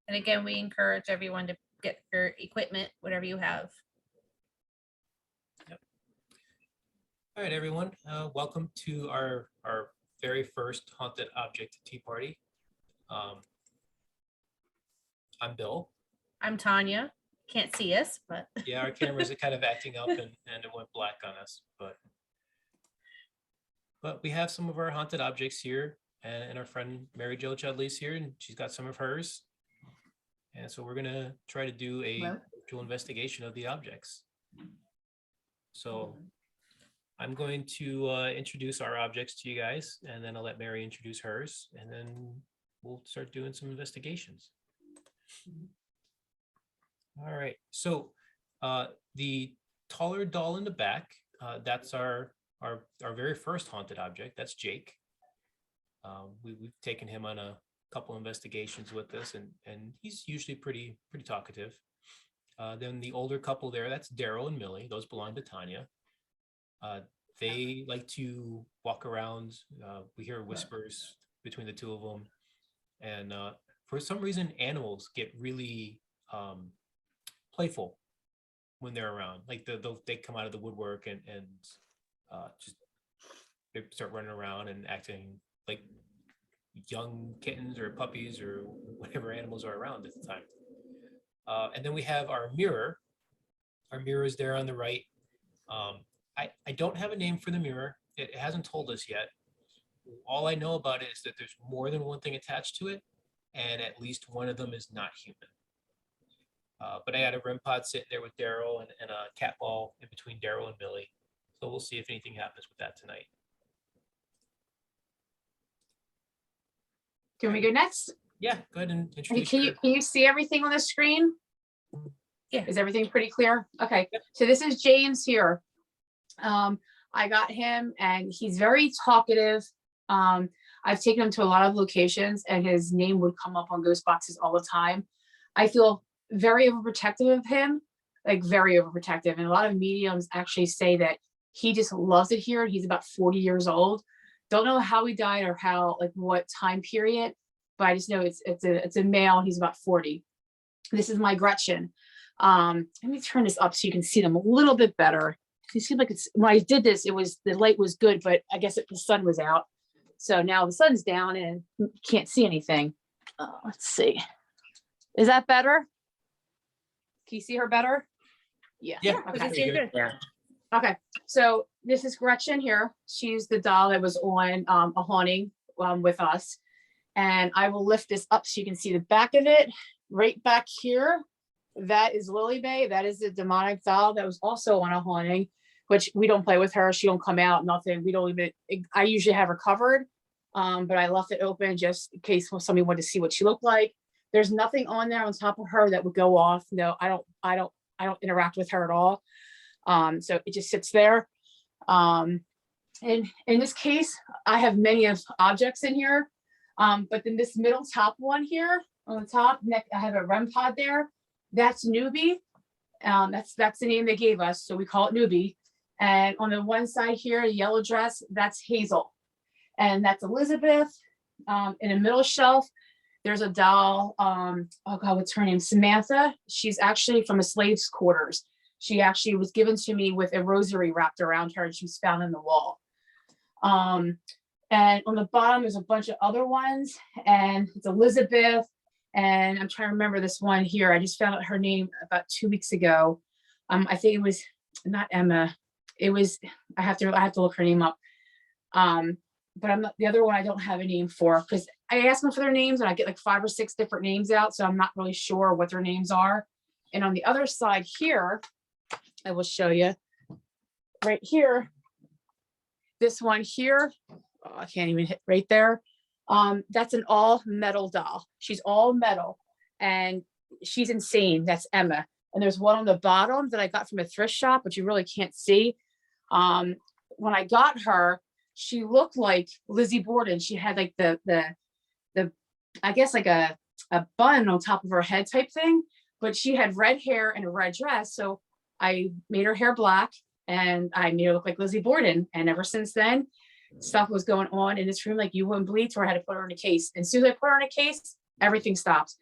And again, we encourage everyone to get your equipment, whatever you have. All right, everyone. Welcome to our very first haunted object tea party. I'm Bill. I'm Tanya. Can't see us, but Yeah, our cameras are kind of acting up and it went black on us, but we have some of our haunted objects here, and our friend Mary Jo Chudley's here, and she's got some of hers. And so we're gonna try to do a virtual investigation of the objects. So I'm going to introduce our objects to you guys, and then I'll let Mary introduce hers, and then we'll start doing some investigations. All right, so the taller doll in the back, that's our very first haunted object. That's Jake. We've taken him on a couple investigations with us, and he's usually pretty talkative. Then the older couple there, that's Daryl and Millie. Those belong to Tanya. They like to walk around. We hear whispers between the two of them, and for some reason, animals get really playful when they're around. Like they come out of the woodwork and just they start running around and acting like young kittens or puppies or whatever animals are around at the time. And then we have our mirror. Our mirror is there on the right. I don't have a name for the mirror. It hasn't told us yet. All I know about it is that there's more than one thing attached to it, and at least one of them is not human. But I had a REM pod sitting there with Daryl and a cat ball in between Daryl and Billy. So we'll see if anything happens with that tonight. Can we go next? Yeah, go ahead and introduce. Can you see everything on the screen? Yeah. Is everything pretty clear? Okay. Yep. So this is James here. I got him and he's very talkative. I've taken him to a lot of locations and his name would come up on ghost boxes all the time. I feel very overprotective of him, like very overprotective. And a lot of mediums actually say that he just loves it here. He's about 40 years old. Don't know how he died or how, like what time period, but I just know it's a male. He's about 40. This is my Gretchen. Let me turn this up so you can see them a little bit better. You see, like it's when I did this, the light was good, but I guess the sun was out. So now the sun's down and you can't see anything. Let's see. Is that better? Can you see her better? Yeah. Yeah. Okay. Yeah. Okay. So this is Gretchen here. She's the doll that was on a haunting with us. And I will lift this up so you can see the back of it. Right back here, that is Lily Bay. That is the demonic doll that was also on a haunting, which we don't play with her. She don't come out, nothing. We don't even, I usually have her covered, but I left it open just in case somebody wanted to see what she looked like. There's nothing on there on top of her that would go off. No, I don't interact with her at all. So it just sits there. And in this case, I have many of objects in here. But then this middle top one here on the top neck, I have a REM pod there. That's Newbie. That's the name they gave us. So we call it Newbie. And on the one side here, a yellow dress, that's Hazel. And that's Elizabeth. In the middle shelf, there's a doll. Oh God, what's her name? Samantha. She's actually from a slave's quarters. She actually was given to me with a rosary wrapped around her and she was found in the wall. And on the bottom, there's a bunch of other ones and it's Elizabeth. And I'm trying to remember this one here. I just found out her name about 2 weeks ago. I think it was not Emma. It was, I have to look her name up. But I'm not, the other one I don't have a name for because I ask them for their names and I get like 5 or 6 different names out. So I'm not really sure what their names are. And on the other side here, I will show you right here. This one here, oh, I can't even hit right there. That's an all metal doll. She's all metal and she's insane. That's Emma. And there's one on the bottom that I got from a thrift shop, but you really can't see. When I got her, she looked like Lizzie Borden. She had like the I guess like a bun on top of her head type thing, but she had red hair and a red dress. So I made her hair black and I made her look like Lizzie Borden. And ever since then, stuff was going on in this room like you wouldn't believe, where I had to put her in a case. And as soon as I put her in a case, everything stopped.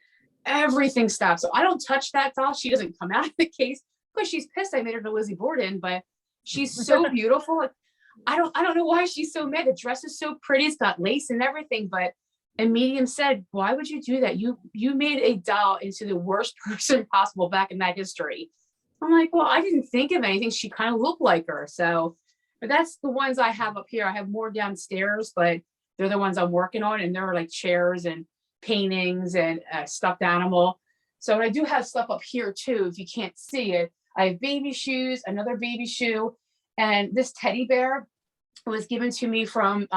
everything stopped. So I don't touch that doll. She doesn't come out of the case because she's pissed I made her to Lizzie Borden, but she's so beautiful. Like, I don't know why she's so mad. The dress is so pretty. It's got lace and everything, but a medium said, why would you do that? You made a doll into the worst person possible back in that history. I'm like, well, I didn't think of anything. She kind of looked like her. So, but that's the ones I have up here. I have more downstairs, but they're the ones I'm working on. And there are like chairs and paintings and a stuffed animal. So I do have stuff up here too, if you can't see it. I have baby shoes, another baby shoe, and this teddy bear was given to me from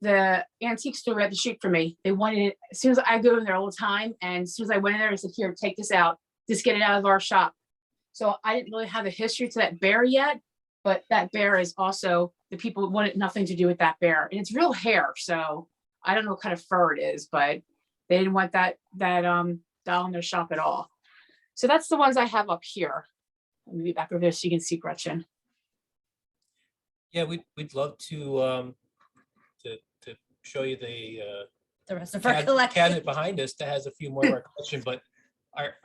the antique store at the street for me. They wanted it as soon as I go in there all the time. And as soon as I went in there, I said, here, take this out. Just get it out of our shop. So I didn't really have a history to that bear yet, but that bear is also, the people wanted nothing to do with that bear. And it's real hair. So I don't know what kind of fur it is, but they didn't want that doll in their shop at all. So that's the ones I have up here. Let me be back over there so you can see Gretchen. Yeah, we'd love to show you The rest of our cabinet collection. behind us that has a few more of our collection, but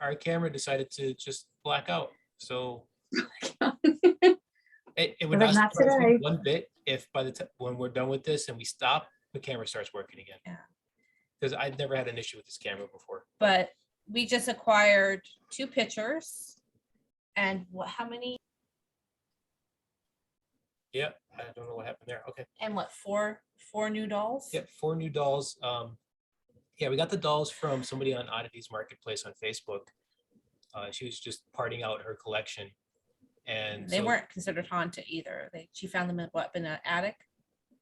our camera decided to just black out. So it would But not not surprise me today. one bit if by the time when we're done with this and we stop, the camera starts working again. Yeah. Because I've never had an issue with this camera before. But we just acquired 2 pictures. And how many? Yeah, I don't know what happened there. Okay. And what, four new dolls? Yep, 4 new dolls. Yeah, we got the dolls from somebody on Oddities Marketplace on Facebook. She was just parting out her collection, and They so, weren't considered haunted either. She found them in an attic.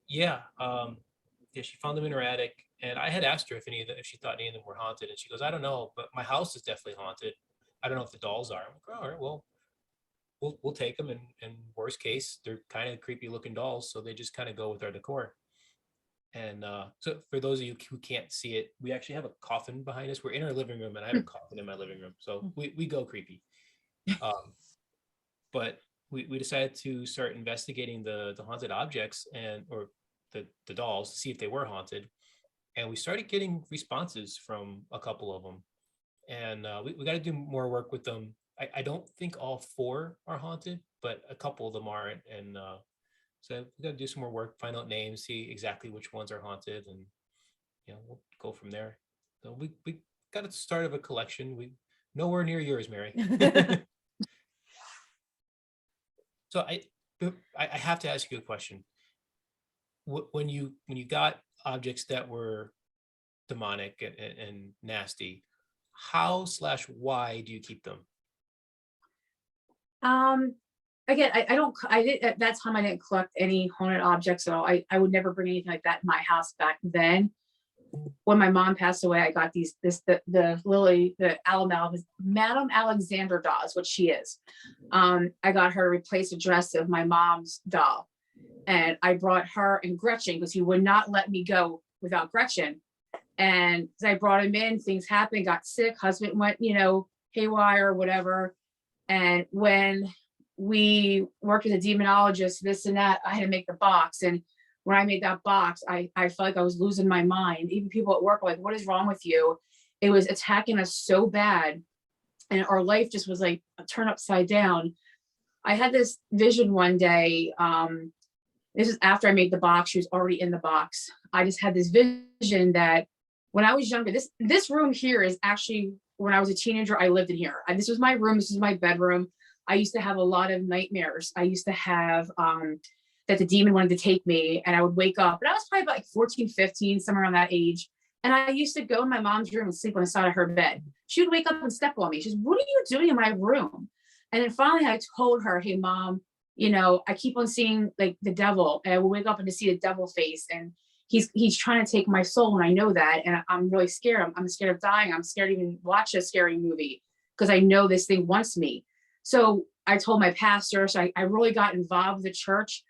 yeah, yeah, she found them in her attic, and I had asked her if she thought any of them were haunted, and she goes, I don't know, but my house is definitely haunted. I don't know if the dolls are. I'm like, all right, well, we'll take them, and worst case, they're kind of creepy looking dolls, so they just kind of go with our decor. And so for those of you who can't see it, we actually have a coffin behind us. We're in our living room, and I have a coffin in my living room, so we go creepy. But we decided to start investigating the haunted objects or the dolls to see if they were haunted, and we started getting responses from a couple of them, and we got to do more work with them. I don't think all 4 are haunted, but a couple of them aren't, and so we got to do some more work, find out names, see exactly which ones are haunted, and we'll go from there. So we got a start of a collection. We nowhere near yours, Mary. So I have to ask you a question. When you got objects that were demonic and nasty, how/why do you keep them? Again, I did at that time I didn't collect any haunted objects, so I would never bring anything like that in my house back then. When my mom passed away, I got the Lily, the Madame Alexander doll is what she is. I got her to replace a dress of my mom's doll. And I brought her and Gretchen because he would not let me go without Gretchen. And as I brought him in, things happened, got sick, husband went, haywire or whatever. And when we worked as a demonologist, this and that, I had to make the box. And when I made that box, I felt like I was losing my mind. Even people at work were like, what is wrong with you? It was attacking us so bad. And our life just was like a turn upside down. I had this vision one day. This is after I made the box. She was already in the box. I just had this vision that when I was younger, this room here is actually, when I was a teenager, I lived in here. This was my room. This is my bedroom. I used to have a lot of nightmares. I used to have that the demon wanted to take me, and I would wake up, and I was probably about like 14, 15, somewhere around that age. And I used to go in my mom's room and sleep on the side of her bed. She would wake up and step on me. She's, what are you doing in my room? And then finally I told her, hey mom, I keep on seeing like the devil, and I will wake up and to see the devil face, and he's trying to take my soul. And I know that. And I'm really scared. I'm scared of dying. I'm scared to even watch a scary movie because I know this thing wants me. So I told my pastor, so I really got involved with the church.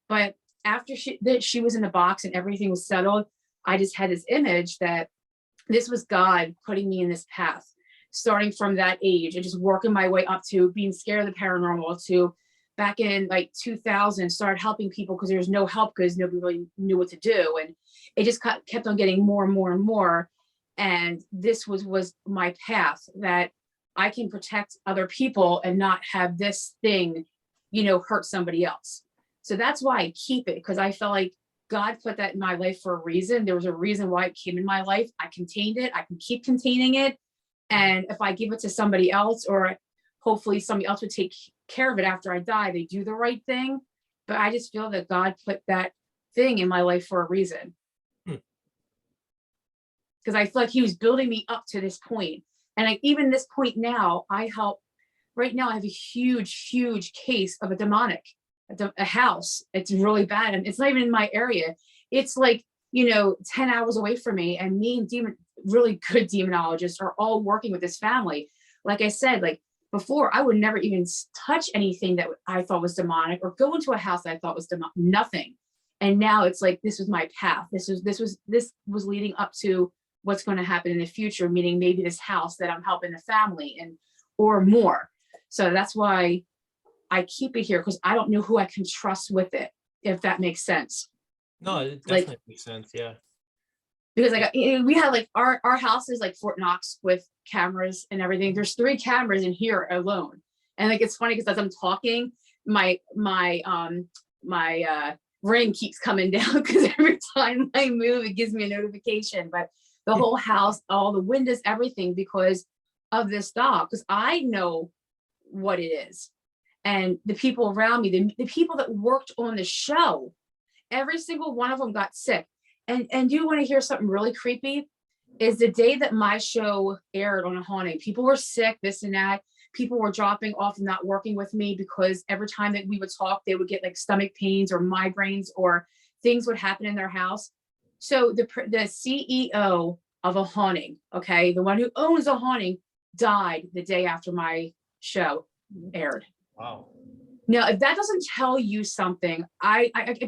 But after she was in the box and everything was settled, I just had this image that this was God putting me in this path, starting from that age and just working my way up to being scared of the paranormal, to back in like 2000, started helping people because there was no help because nobody really knew what to do. And it just kept on getting more and more and more. And this was my path, that I can protect other people and not have this thing, hurt somebody else. So that's why I keep it, because I felt like God put that in my life for a reason. There was a reason why it came in my life. I contained it. I can keep containing it. And if I give it to somebody else, or hopefully somebody else would take care of it after I die, they do the right thing. But I just feel that God put that thing in my life for a reason. Because I feel like he was building me up to this point. And even this point now, right now I have a huge case of a demonic, a house. It's really bad. And it's not even in my area. It's like, 10 hours away from me, and me and really good demonologists are all working with this family. Like I said, like before, I would never even touch anything that I thought was demonic, or go into a house that I thought was demonic, nothing. And now it's like, this was my path. This was leading up to what's going to happen in the future, meaning maybe this house that I'm helping the family or more. So that's why I keep it here, because I don't know who I can trust with it, if that makes sense. No, it definitely makes sense. Yeah. Because we have like our house is like Fort Knox with cameras and everything. There's 3 cameras in here alone. And like, it's funny because as I'm talking, my ring keeps coming down, because every time I move, it gives me a notification. But the whole house, all the windows, everything, because of this dog, because I know what it is. And the people around me, the people that worked on the show, every single one of them got sick. And you want to hear something really creepy? Is the day that my show aired on a haunting, people were sick, this and that. People were dropping off and not working with me, because every time that we would talk, they would get like stomach pains or migraines, or things would happen in their house. So the CEO of a haunting, okay, the one who owns a haunting, died the day after my show aired. Wow. Now, if that doesn't tell you something,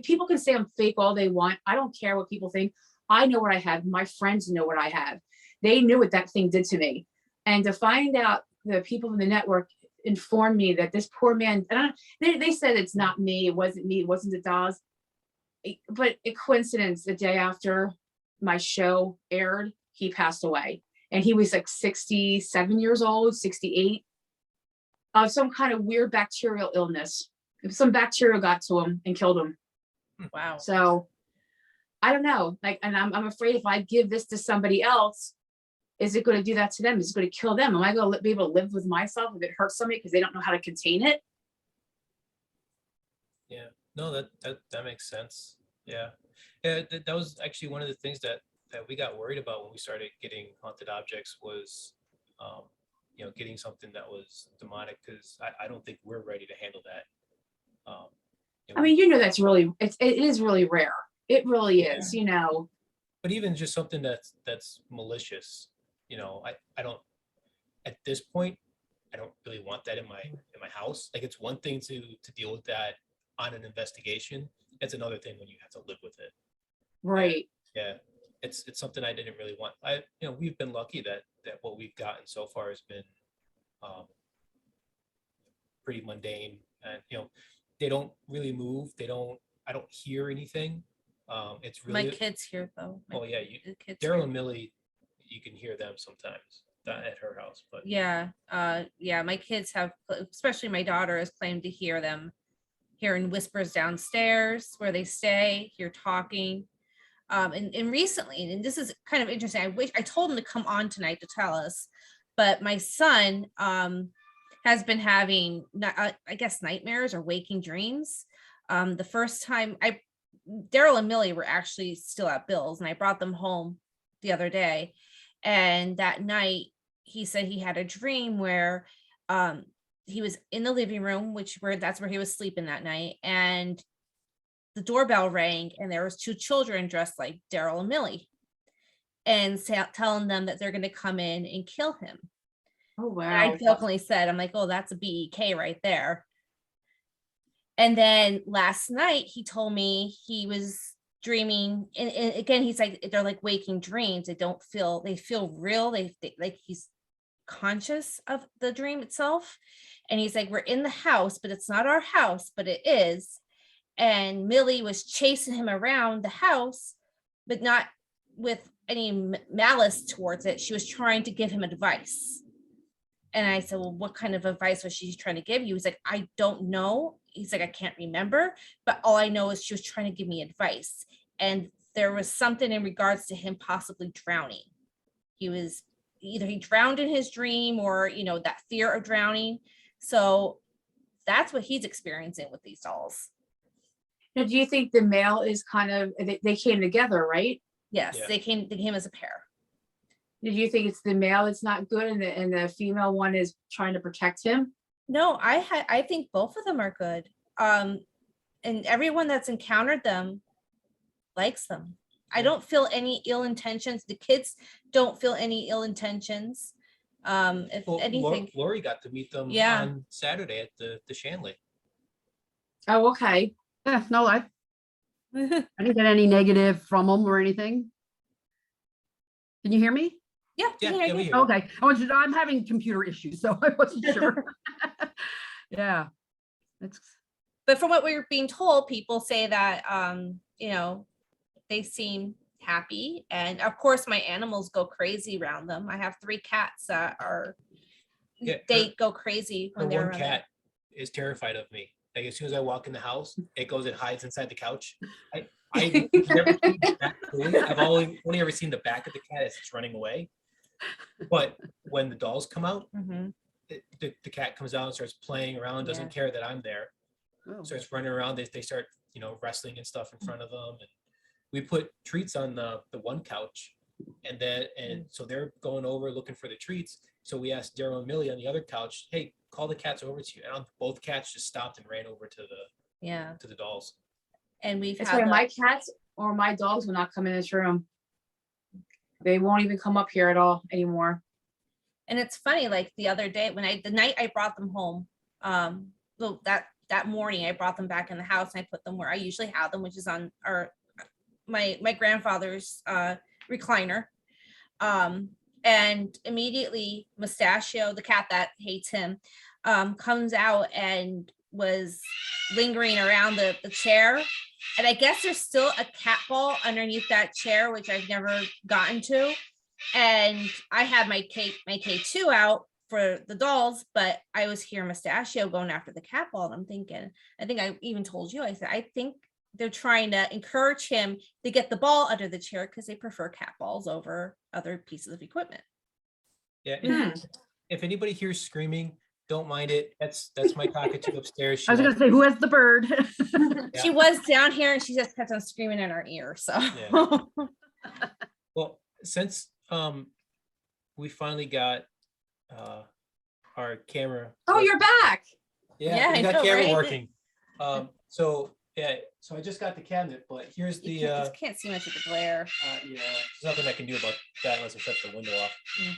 people can say I'm fake all they want. I don't care what people think. I know what I have. My friends know what I have. They knew what that thing did to me. And to find out, the people in the network informed me that this poor man, they said it's not me. It wasn't me. It wasn't the dolls. But a coincidence, the day after my show aired, he passed away. And he was like 67 years old, 68. Of some kind of weird bacterial illness. Some bacteria got to him and killed him. Wow. So I don't know. Like, and I'm afraid if I give this to somebody else, is it going to do that to them? Is it going to kill them? Am I going to be able to live with myself if it hurts somebody because they don't know how to contain it? Yeah. No, that makes sense. Yeah. Yeah. That was actually one of the things that we got worried about when we started getting haunted objects was, getting something that was demonic, because I don't think we're ready to handle that. I mean, that's really, it is really rare. It really is, But even just something that's malicious, I don't, at this point, I don't really want that in my house. Like, it's one thing to deal with that on an investigation. It's another thing when you have to live with it. Right. Yeah. It's something I didn't really want. We've been lucky that what we've gotten so far has been pretty mundane, and they don't really move. I don't hear anything. It's really My kids here though. Daryl and Millie, you can hear them sometimes at her house, but yeah, my kids have, especially my daughter, has claimed to hear them, hearing whispers downstairs where they stay, hear talking. And recently, and this is kind of interesting, I told him to come on tonight to tell us, but my son has been having, I guess, nightmares or waking dreams. The first time Daryl and Millie were actually still at Bill's, and I brought them home the other day. And that night, he said he had a dream where he was in the living room, that's where he was sleeping that night. And the doorbell rang, and there was 2 children dressed like Daryl and Millie, and telling them that they're going to come in and kill him. Oh, wow. And I jokingly said, I'm like, oh, that's a BEK right there. And then last night he told me he was dreaming, and again, he's like, they're like waking dreams. They feel real. They like he's conscious of the dream itself. And he's like, we're in the house, but it's not our house, but it is. And Millie was chasing him around the house, but not with any malice towards it. She was trying to give him advice. And I said, well, what kind of advice was she trying to give you? He's like, I don't know. He's like, I can't remember, but all I know is she was trying to give me advice. And there was something in regards to him possibly drowning. He was either he drowned in his dream or, that fear of drowning. So that's what he's experiencing with these dolls. Now, do you think the male is kind of, they came together, right? Yes, Yeah. they came as a pair. Did you think it's the male that's not good and the female one is trying to protect him? No, I think both of them are good. And everyone that's encountered them likes them. I don't feel any ill intentions. The kids don't feel any ill intentions. If anything, Lori got to meet them Yeah. on Saturday at the Shanley. Oh, okay. Yeah, no, I didn't get any negative from them or anything. Can you hear me? yeah, Yeah, yeah, we yeah. hear you. Okay, I'm having computer issues, so I wasn't sure. Yeah, it's But from what we were being told, people say that they seem happy, and of course my animals go crazy around them. I have 3 cats that are Yeah, they go crazy Her when they're one around cat is terrified of me. Like as soon as I walk in the house, it goes and hides inside the couch. I've never seen the back fully. I've only ever seen the back of the cat as it's running away. But when the dolls come out, Mhm. the cat comes out and starts playing around, doesn't Yeah. care that I'm there, oh, starts running around. They start, wrestling and stuff in front of them. And we put treats on the one couch, and so they're going over looking for the treats. So we asked Daryl and Millie on the other couch, hey, call the cats over to you. And both cats just stopped and ran over to Yeah, the dolls. and we've That's had why my cats or my dogs will not come in this room. They won't even come up here at all anymore. and it's funny, like the other day the night I brought them home, well, that morning I brought them back in the house and I put them where I usually have them, which is on my grandfather's recliner. And immediately Mustachio, the cat that hates him, comes out and was lingering around the chair. And I guess there's still a cat ball underneath that chair, which I've never gotten to. And I had my K2 out for the dolls, but I was here Mustachio going after the cat ball. And I'm thinking, I think I even told you, I said, I think they're trying to encourage him to get the ball under the chair because they prefer cat balls over other pieces of equipment. Yeah. Hmm. If anybody hears screaming, don't mind it. That's my cockatoo upstairs. I was gonna say, who has the bird? She was down here and she just kept on screaming in our ear. So Yeah. Well, since we finally got our camera. Oh, you're back. Yeah, we I got know, camera right? working. So I just got the cabinet, but here's the you can't see much of the glare. yeah, there's nothing I can do about that unless I shut the window off.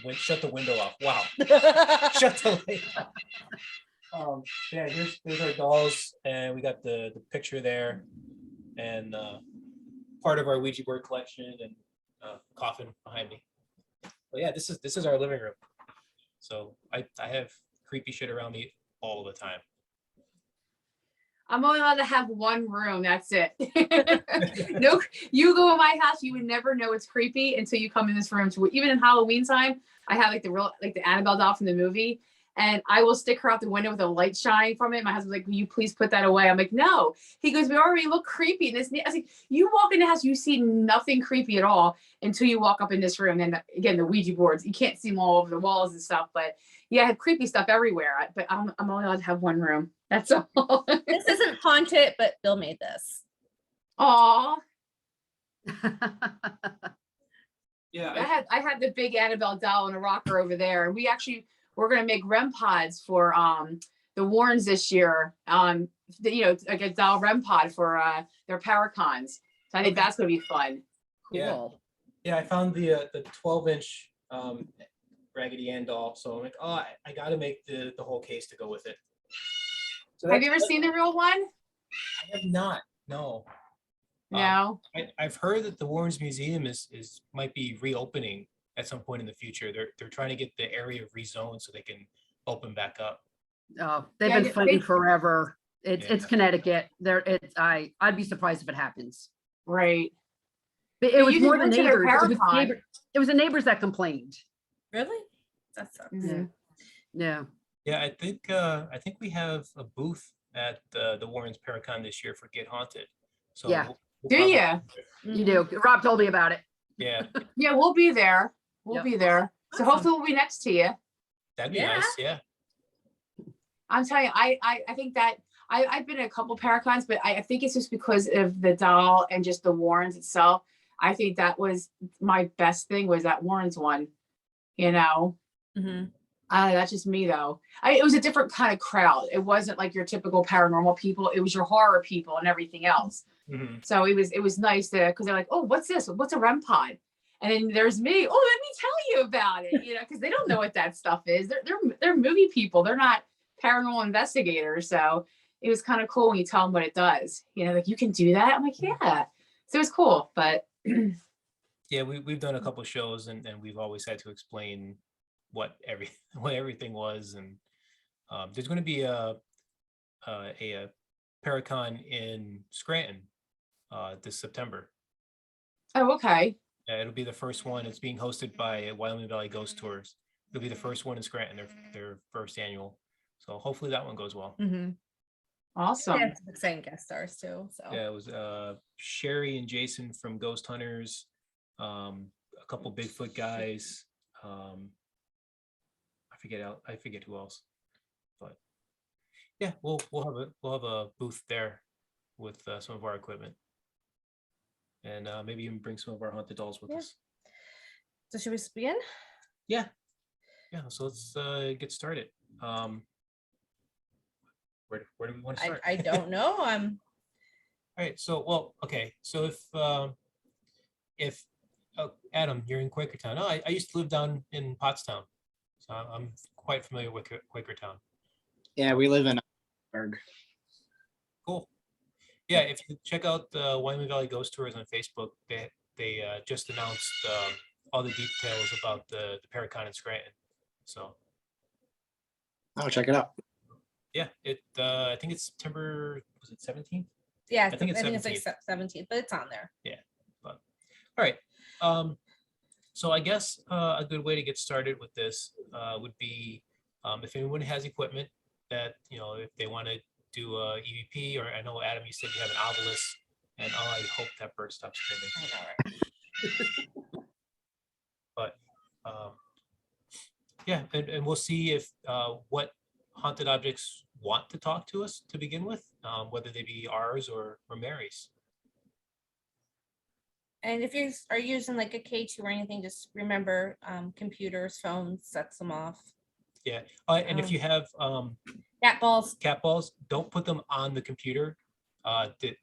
Mm. Shut the window off. Wow. Shut the light off. Yeah, here's our dolls, and we got the picture there, and part of our Ouija board collection, and coffin behind me. But yeah, this is our living room. So I have creepy shit around me all the time. I'm only allowed to have one room. That's it. No, you go in my house, you would never know it's creepy until you come in this room. So even in Halloween time, I have like the Annabelle doll from the movie, and I will stick her out the window with a light shining from it. My husband's like, "Will you please put that away?" I'm like, "No." He goes, "We already look creepy in this." I was like, "You walk in the house, you see nothing creepy at all until you walk up in this room." And again, the Ouija boards, you can't see them all over the walls and stuff. But yeah, I have creepy stuff everywhere. But I'm only allowed to have one room. That's all. This isn't haunted, but Bill made this. Aw. Yeah, I had the big Annabelle doll and a rocker over there. And we're gonna make REM pods for the Warrens this year. Like a doll REM pod for their PowerCons. So I think that's gonna be fun. Yeah. Cool. Yeah, I found the 12-inch Raggedy Ann doll, so I'm like, oh, I got to make the whole case to go with it. So Have you ever seen the real one? I have not. No. No. I've heard that the Warrens Museum is might be reopening at some point in the future. They're trying to get the area rezoned so they can open back up. Oh, they've Yeah, been fighting they- forever. It's Yeah. Connecticut. I'd be surprised if it happens. Right. It Yeah, was you can more go the to the neighbors. Paracon. It was the neighbors that complained. Really? That sucks. Mhm. Yeah. Yeah, I think we have a booth at the Warrens Paracon this year for Get Haunted. So Yeah. we'll Do probably- ya? You do. Rob told me about it. Yeah, Yeah, we'll be there. We'll Yep. be there. So Awesome. hopefully we'll be next to you. that'd be Yeah. nice. Yeah. I'm telling you, I think that I've been to a couple Paracons, but I think it's just because of the doll and just the Warrens itself. I think that was my best thing was that Warrens one, you know. Mhm. That's just me though. It was a different kind of crowd. It wasn't like your typical paranormal people. It was your horror people and everything else. Mhm. So it was nice to because they're like, oh, what's this? What's a REM pod? And then there's me. Oh, let me tell you about it. You know, because they don't know what that stuff is. They're movie people. They're not paranormal investigators. So it was kind of cool when you tell them what it does. You know, like you can do that. I'm like, yeah. So it was cool, but Yeah, we've done a couple shows and we've always had to explain what what everything was. And there's going to be a Paracon in Scranton this September. oh, okay. It'll be the first one. It's being hosted by Wyoming Valley Ghost Tours. It'll be the first one in Scranton, their first annual. So hopefully that one goes well. Mhm. Awesome. Yeah, some exciting guest stars too. So Yeah, it was Sherry and Jason from Ghost Hunters, a couple Bigfoot guys. I forget who else, but yeah, we'll have a booth there with some of our equipment, and maybe even bring some of our haunted dolls with Yeah. us. so should we begin? Yeah, yeah. So let's get started. Where do we want to start? I don't know. All right. So well, okay. So if Adam, you're in Quakertown. Oh, I used to live down in Pottstown, so I'm quite familiar with Quakertown. Yeah, we live in Berg. Cool. Yeah, if you check out the Wyoming Valley Ghost Tours on Facebook, they just announced all the details about the Paracon in Scranton. So I'll check it out. yeah, I think it's September, was it 17th? Yeah, I think it's like 17th. 17th, but it's on there. All right. So I guess a good way to get started with this would be if anyone has equipment that, you know, if they want to do a EVP, or I know Adam, you said you have an obelisk, and oh, I hope that bird stops screaming. I know, right? But yeah, and we'll see if what haunted objects want to talk to us to begin with, whether they be ours or Mary's. And if you are using like a K2 or anything, just remember computers, phones, sets them off. Yeah, and if you have Cat balls. cat balls, don't put them on the computer. The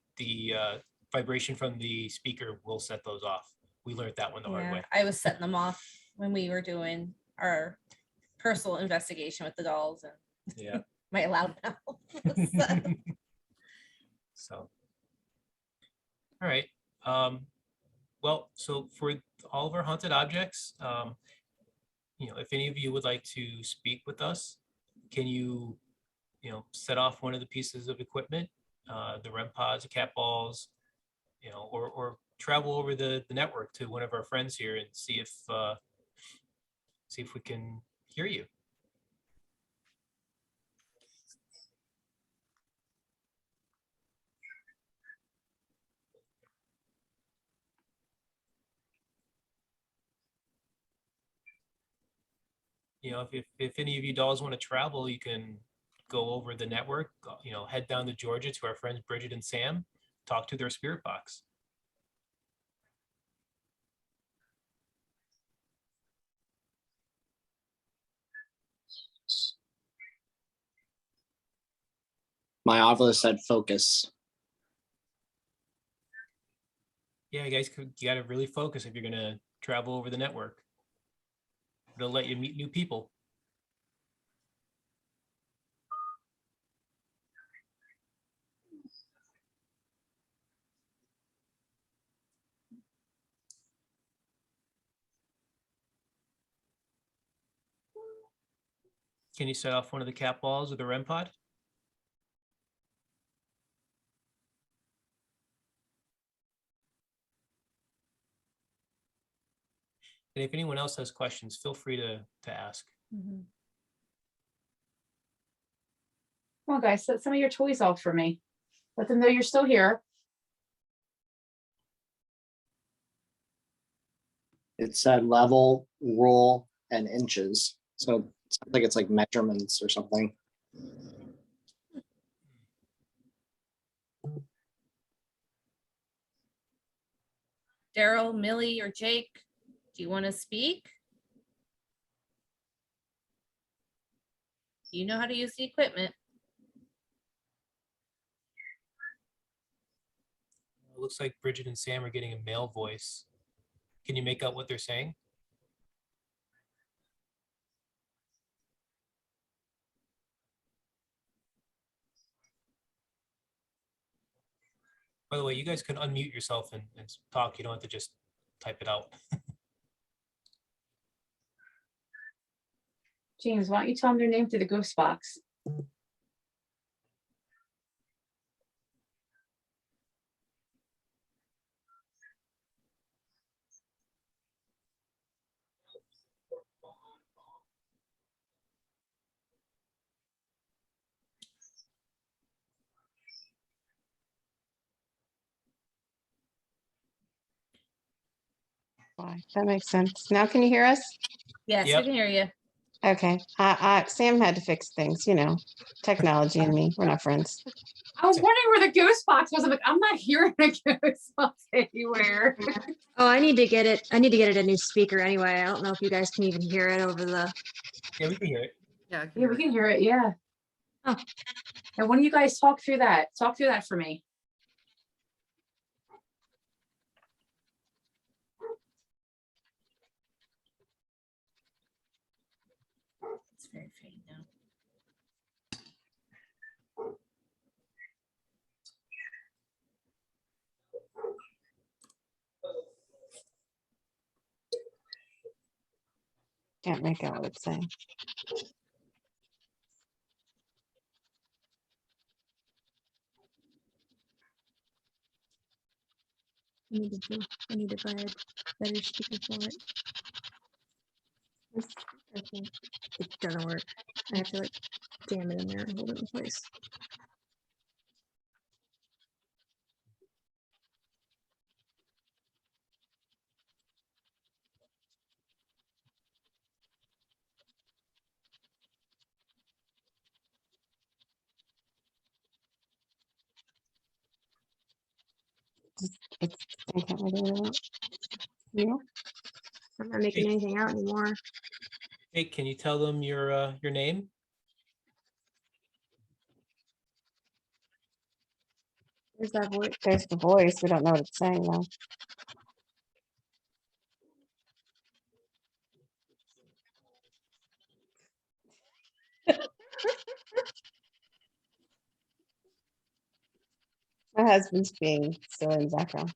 vibration from the speaker will set those off. We learned that one the hard Yeah, way. I was setting them off when we were doing our personal investigation with the dolls and Yeah. my loud mouth. So, all right. Well, so for all of our haunted objects, you know, if any of you would like to speak with us, can you know, set off one of the pieces of equipment, the REM pods, the cat balls, you know, or travel over the network to one of our friends here and see if we can hear you. You know, if any of you dolls want to travel, you can go over the network, you know, head down to Georgia to our friends Bridget and Sam, talk to their spirit box. My obelisk said focus. Yeah, you guys, you got to really focus if you're going to travel over the network. It'll let you meet new people. Can you set off one of the cat balls with a REM pod? And if anyone else has questions, feel free to ask. Mhm. Come on, guys, set some of your toys off for me. Let them know you're still here. It said level, rule, and inches. So it sounds like it's like measurements or something. Daryl, Millie, or Jake, do you want to speak? You know how to use the equipment. It looks like Bridget and Sam are getting a male voice. Can you make out what they're saying? By the way, you guys can unmute yourself and talk. You don't have to just type it out. James, why don't you tell them their name through the ghost box? Why? That makes sense. Now can you hear us? Yes, Yep. I can hear you. Okay. Sam had to fix things, technology and me, we're not friends. I was wondering where the ghost box was. I'm like, I'm not hearing a ghost box anywhere. Oh, I need to get it. I need to get it a new speaker anyway. I don't know if you guys can even hear it over the. Yeah, we can hear it. Yeah. I can Yeah, hear we it. can hear it. Yeah. Oh. And when you guys talk through that, talk through that for me. It's very faint now. Can't make out what it's saying. I need to buy a better speaker for it. It doesn't work. I have to jam it in there and hold it in place. I can't make it out. Yeah. I'm not making anything out anymore. Hey, can you tell them your name? There's that voice. There's the voice. We don't know what it's saying though. My husband's being still in the background.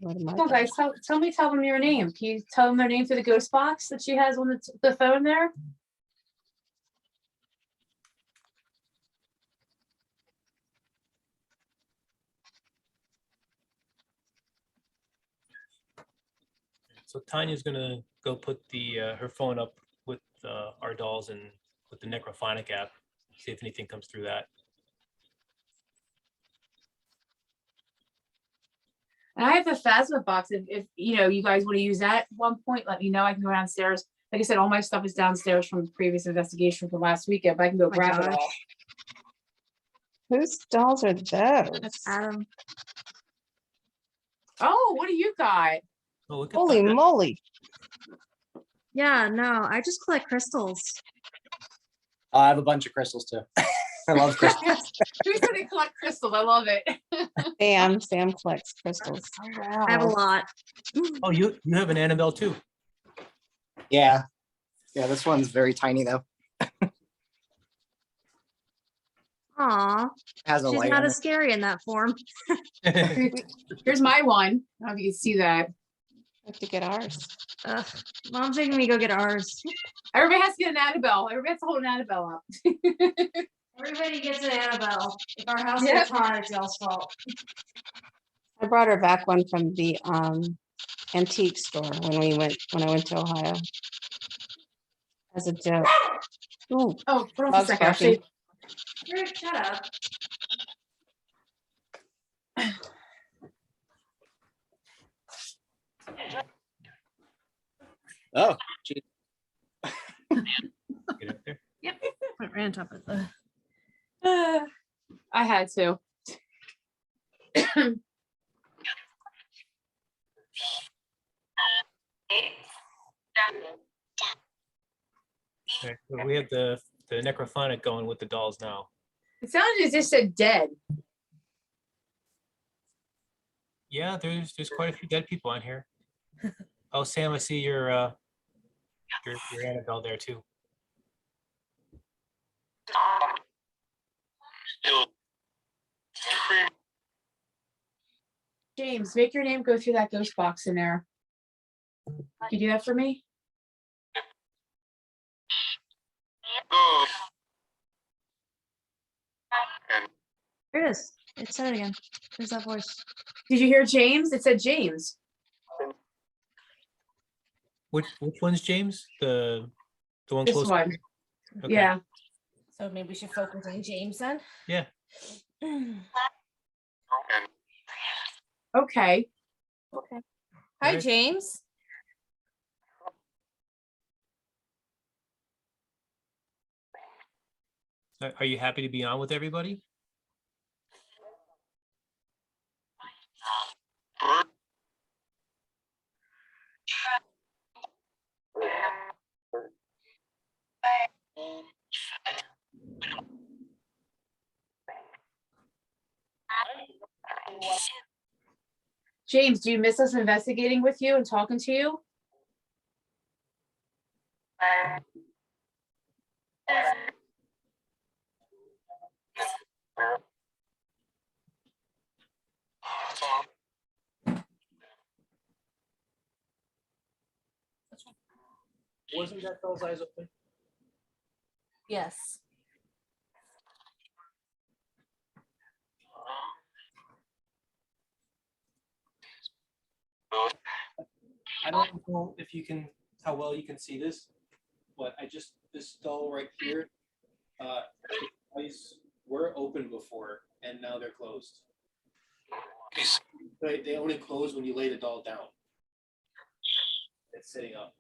What am I Come on, doing? guys, tell them your name. Can you tell them their name through the ghost box that she has on the phone there? So Tanya's gonna go put her phone up with our dolls and with the Necrophonic app, see if anything comes through that. And I have the Phasma box. If you guys want to use that at one point, let me know. I can go downstairs. Like I said, all my stuff is downstairs from the previous investigation from last weekend, but I can go my grab it gosh. all. Whose dolls are those? That's Adam. Oh, what do you got? Oh, look at Holy that. moly. Yeah, no, I just collect crystals. I have a bunch of crystals too. I love crystals. Who's going to collect crystals? I love it. Sam collects crystals. I have a lot. Oh, you have an Annabelle too. Yeah. Yeah, this one's very tiny though. Aw, It has a she's light not on as scary in that form. Here's my one. I don't know if you can see that. Have to get ours. Ugh, Mom's making me go get ours. Everybody has to get an Annabelle. Everybody has to hold an Annabelle up. Everybody gets an Annabelle. If our house Yep. gets haunted, it's y'all's fault. I brought her back one from the antique store when I went to Ohio. As a joke. Ooh, Oh, hold on for a dog's second. I'll show you. barking. Rick, shut up. Oh, geez. Get up there. Right on top of the. I had to. Okay, so we have the necrophonic going with the dolls now. It sounded as if it said dead. Yeah, there's quite a few dead people on here. Oh, Sam, I see your Annabelle there too. James, make your name go through that ghost box in there. Can you do that for me? There it is. It said it again. There's that voice. Did you hear James? It said James. Which one's James? The one This close. one. Okay. Yeah. So maybe we should focus on James then. Yeah. Okay. Hi, Alright. James. Are you happy to be on with everybody? James, do you miss us investigating with you and talking to you? Wasn't that fellow's eyes open? Yes. I don't know if you can, how well you can see this, but this doll right here, the eyes were open before and now they're closed. They only close when you lay the doll down. It's sitting up.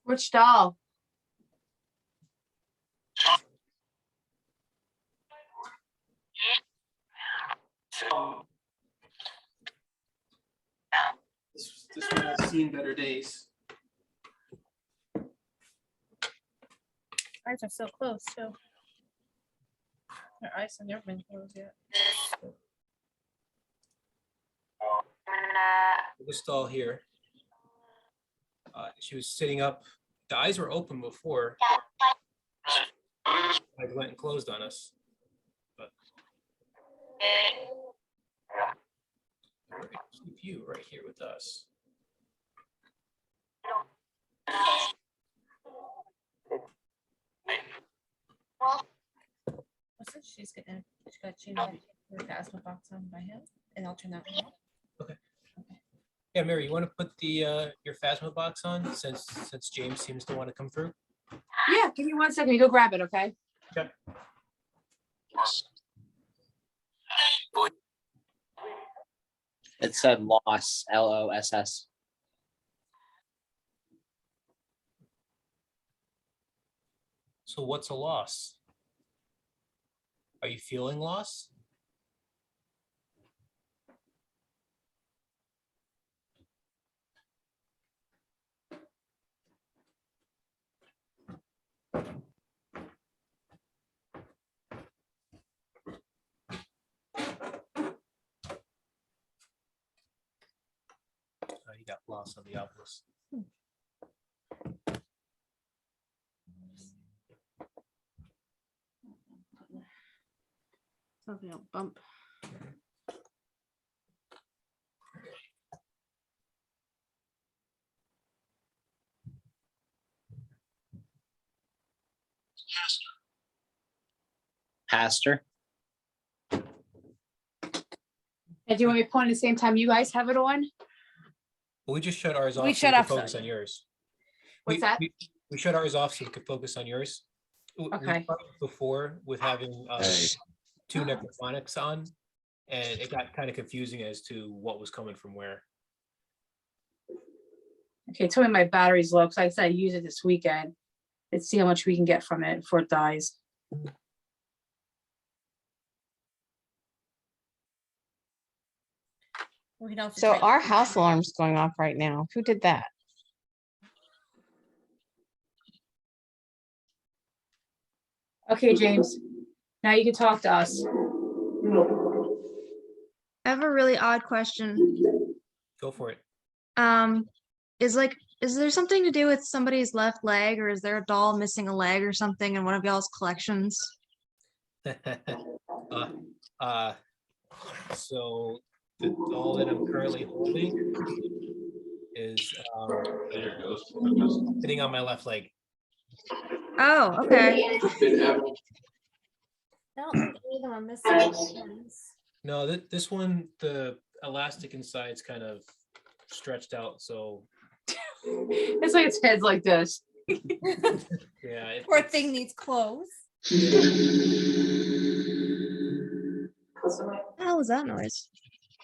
Which doll? This one has seen better days. Eyes are so close too. Their eyes have never been closed yet. This doll here, she was sitting up. The eyes were open before. I went and closed on us. But we're gonna keep you right here with us. What's it? She's got the asthma box on by him, and I'll turn that one off. Yeah, Mary, you want to put the your Phasma box on since James seems to want to come through? Yeah, give me 1 second. You go grab it, okay? Okay. It said loss, LOSS. So what's a loss? Are you feeling loss? You got lost on the obelisk. Something will bump. pastor. And do you want me to point at the same time you guys have it on? We just shut ours off. We so shut can off Focus some. on yours. What's that? We shut ours off so we could focus on yours. We Okay. tried before with having two necrophonics on, and it got kind of confusing as to what was coming from where. Okay, tell me my battery's low, because I said I use it this weekend. Let's see how much we can get from it before it dies. We can also So try- our house alarm's going off right now. Who did that? Okay, James, now you can talk to us. I have a really odd question. Go for it. Is there something to do with somebody's left leg, or is there a doll missing a leg or something in one of y'all's collections? So the doll that I'm currently holding is sitting on my left leg. Oh, okay. I don't think any of them are missing. No, this one, the elastic inside is kind of stretched out, so It's like its head's like this. yeah. Poor thing needs clothes. What the hell was that noise?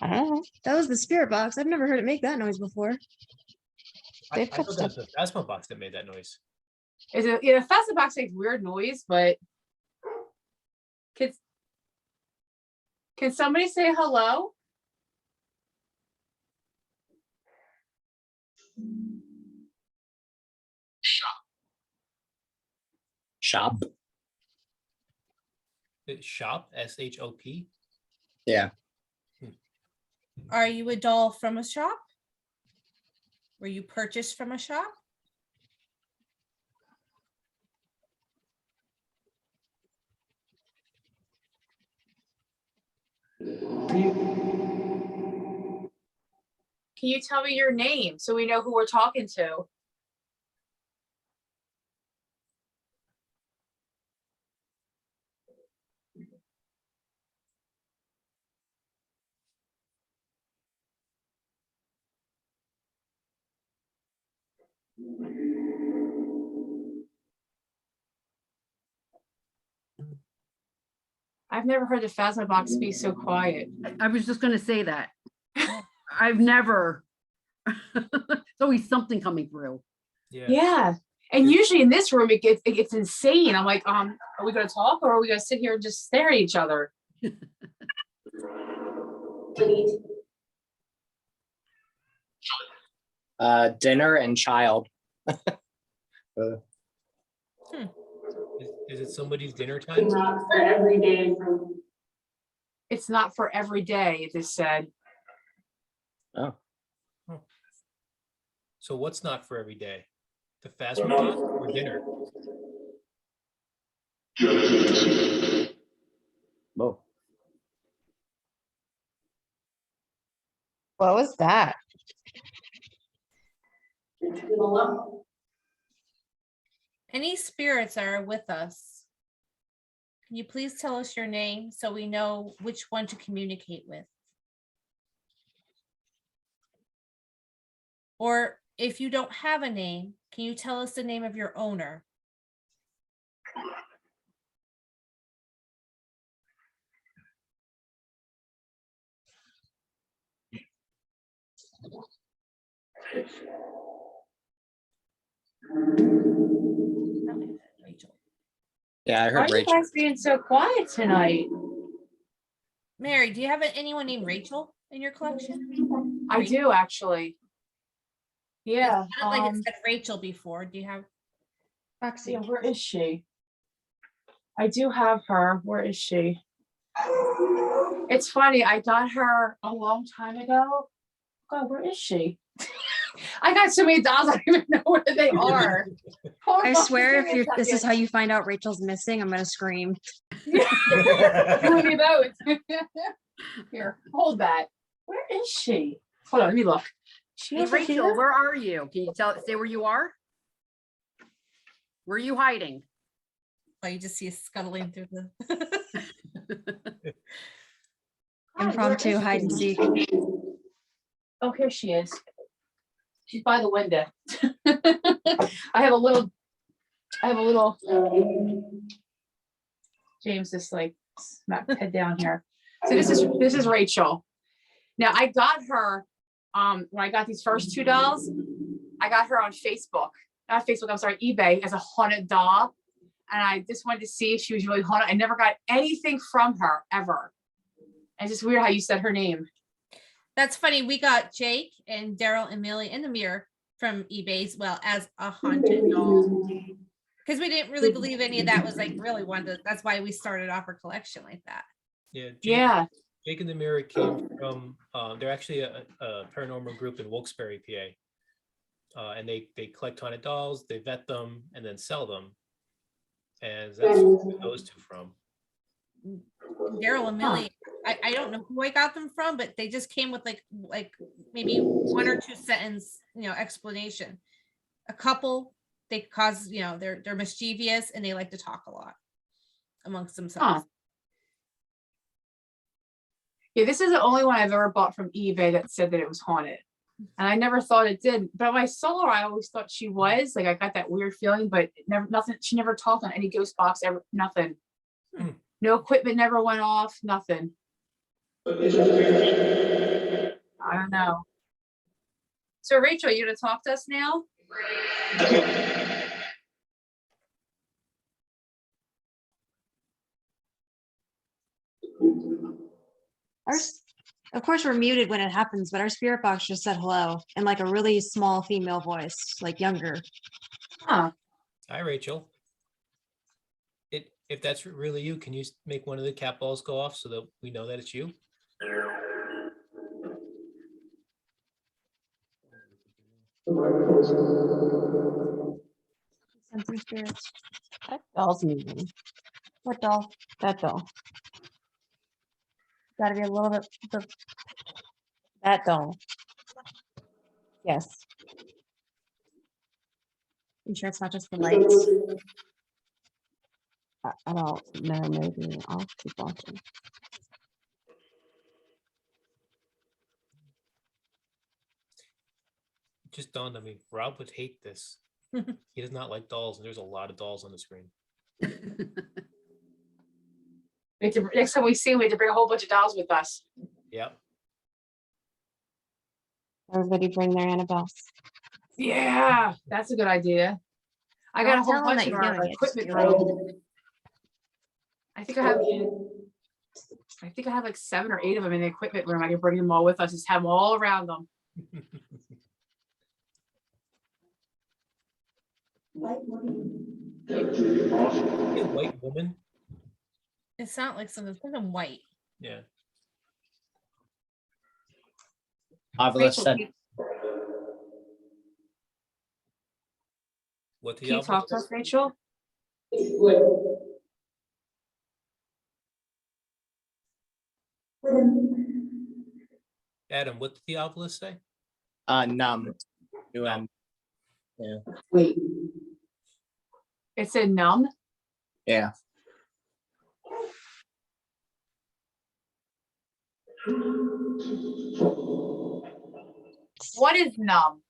I don't know. That was the spirit box. I've never heard it make that noise before. I They put thought that was the Phasma box that made that noise. Is it? Yeah, the Phasma box makes weird noise, but can somebody say hello? Shop. It's shop, SHOP. Yeah. Are you a doll from a shop? Were you purchased from a shop? Can you tell me your name so we know who we're talking to? I've never heard the Phasma box be so quiet. I was just gonna say that. I've never. It's always something coming through. Yeah. Yeah. And usually in this room, it gets insane. I'm like, are we gonna talk or are we gonna sit here and just stare at each other? Dinner and child. Is it somebody's dinner time? It's not for every day, it just said. Oh. So what's not for every day? The Phasma box or dinner? Whoa. What was that? Any spirits are with us? Can you please tell us your name so we know which one to communicate with? Or if you don't have a name, can you tell us the name of your owner? Rachel. Yeah, I Why heard are you Rachel. guys being so quiet tonight? Mary, do you have anyone named Rachel in your collection? I do actually. Yeah. It sounded like it said Rachel before. Do you have? Roxy. Yeah, where is she? I do have her. Where is she? It's funny. I got her a long time ago. God, where is she? I got so many dolls, I don't even know where they are. I swear, if this is how you find out Rachel's missing, I'm gonna scream. You and me both. Here, hold that. Where is she? Hold on, let me look. She Hey, over Rachel, here? where are you? Can you say where you are? Where are you hiding? Oh, you just see us scuttling through the. Impromptu hide and seek. Oh, here she is. She's by the window. I have a little, James just like smack head down here. So this is Rachel. Now I got her, when I got these first 2 dolls, I got her on Facebook, not Facebook, I'm sorry, eBay as a haunted doll. And I just wanted to see if she was really haunted. I never got anything from her ever. And it's just weird how you said her name. That's funny. We got Jake and Daryl and Millie in the mirror from eBay as well as a haunted doll. Because we didn't really believe any of that was like really one. That's why we started off our collection like that. Yeah. Yeah. Jake and the Mirror came from, they're actually a paranormal group in Wilkes-Barre, PA. And they collect haunted dolls, they vet them, and then sell them. And that's where those two from. Daryl and Millie, I don't know who I got them from, but they just came with like maybe 1 or 2 sentence, explanation. A couple, they cause, they're mischievous and they like to talk a lot amongst themselves. Yeah, this is the only one I've ever bought from eBay that said that it was haunted. And I never thought it did. But when I saw her, I always thought she was. Like I got that weird feeling, but nothing, she never talked on any ghost box ever, nothing. No equipment never went off, nothing. I don't know. So Rachel, you gonna talk to us now? Of course, we're muted when it happens, but our spirit box just said hello in like a really small female voice, like younger. Huh. Hi, Rachel. If that's really you, can you make one of the cat balls go off so that we know that it's you? Sensing spirits. That doll's moving. What doll? That doll. Gotta be a little bit. That doll. Yes. I'm sure it's not just the lights. I don't know. Maybe I'll keep watching. It just dawned on me, Rob would hate this. He does not like dolls, and there's a lot of dolls on the screen. Next time we see him, we have to bring a whole bunch of dolls with us. Yep. Everybody bring their Annabelles. Yeah, that's a good idea. I got a Don't whole tell 'em bunch that of you're our doing it, just equipment do it. room. I think I have like 7 or 8 of them in the equipment room. I can bring them all with us, just have them all around them. A white woman. It's not like something white. Yeah. Obelisk said, What the Can you talk to us, Rachel? Adam, what did the obelisk say? numb. Numb. Yeah. Wait. It said numb. Yeah. What is numb?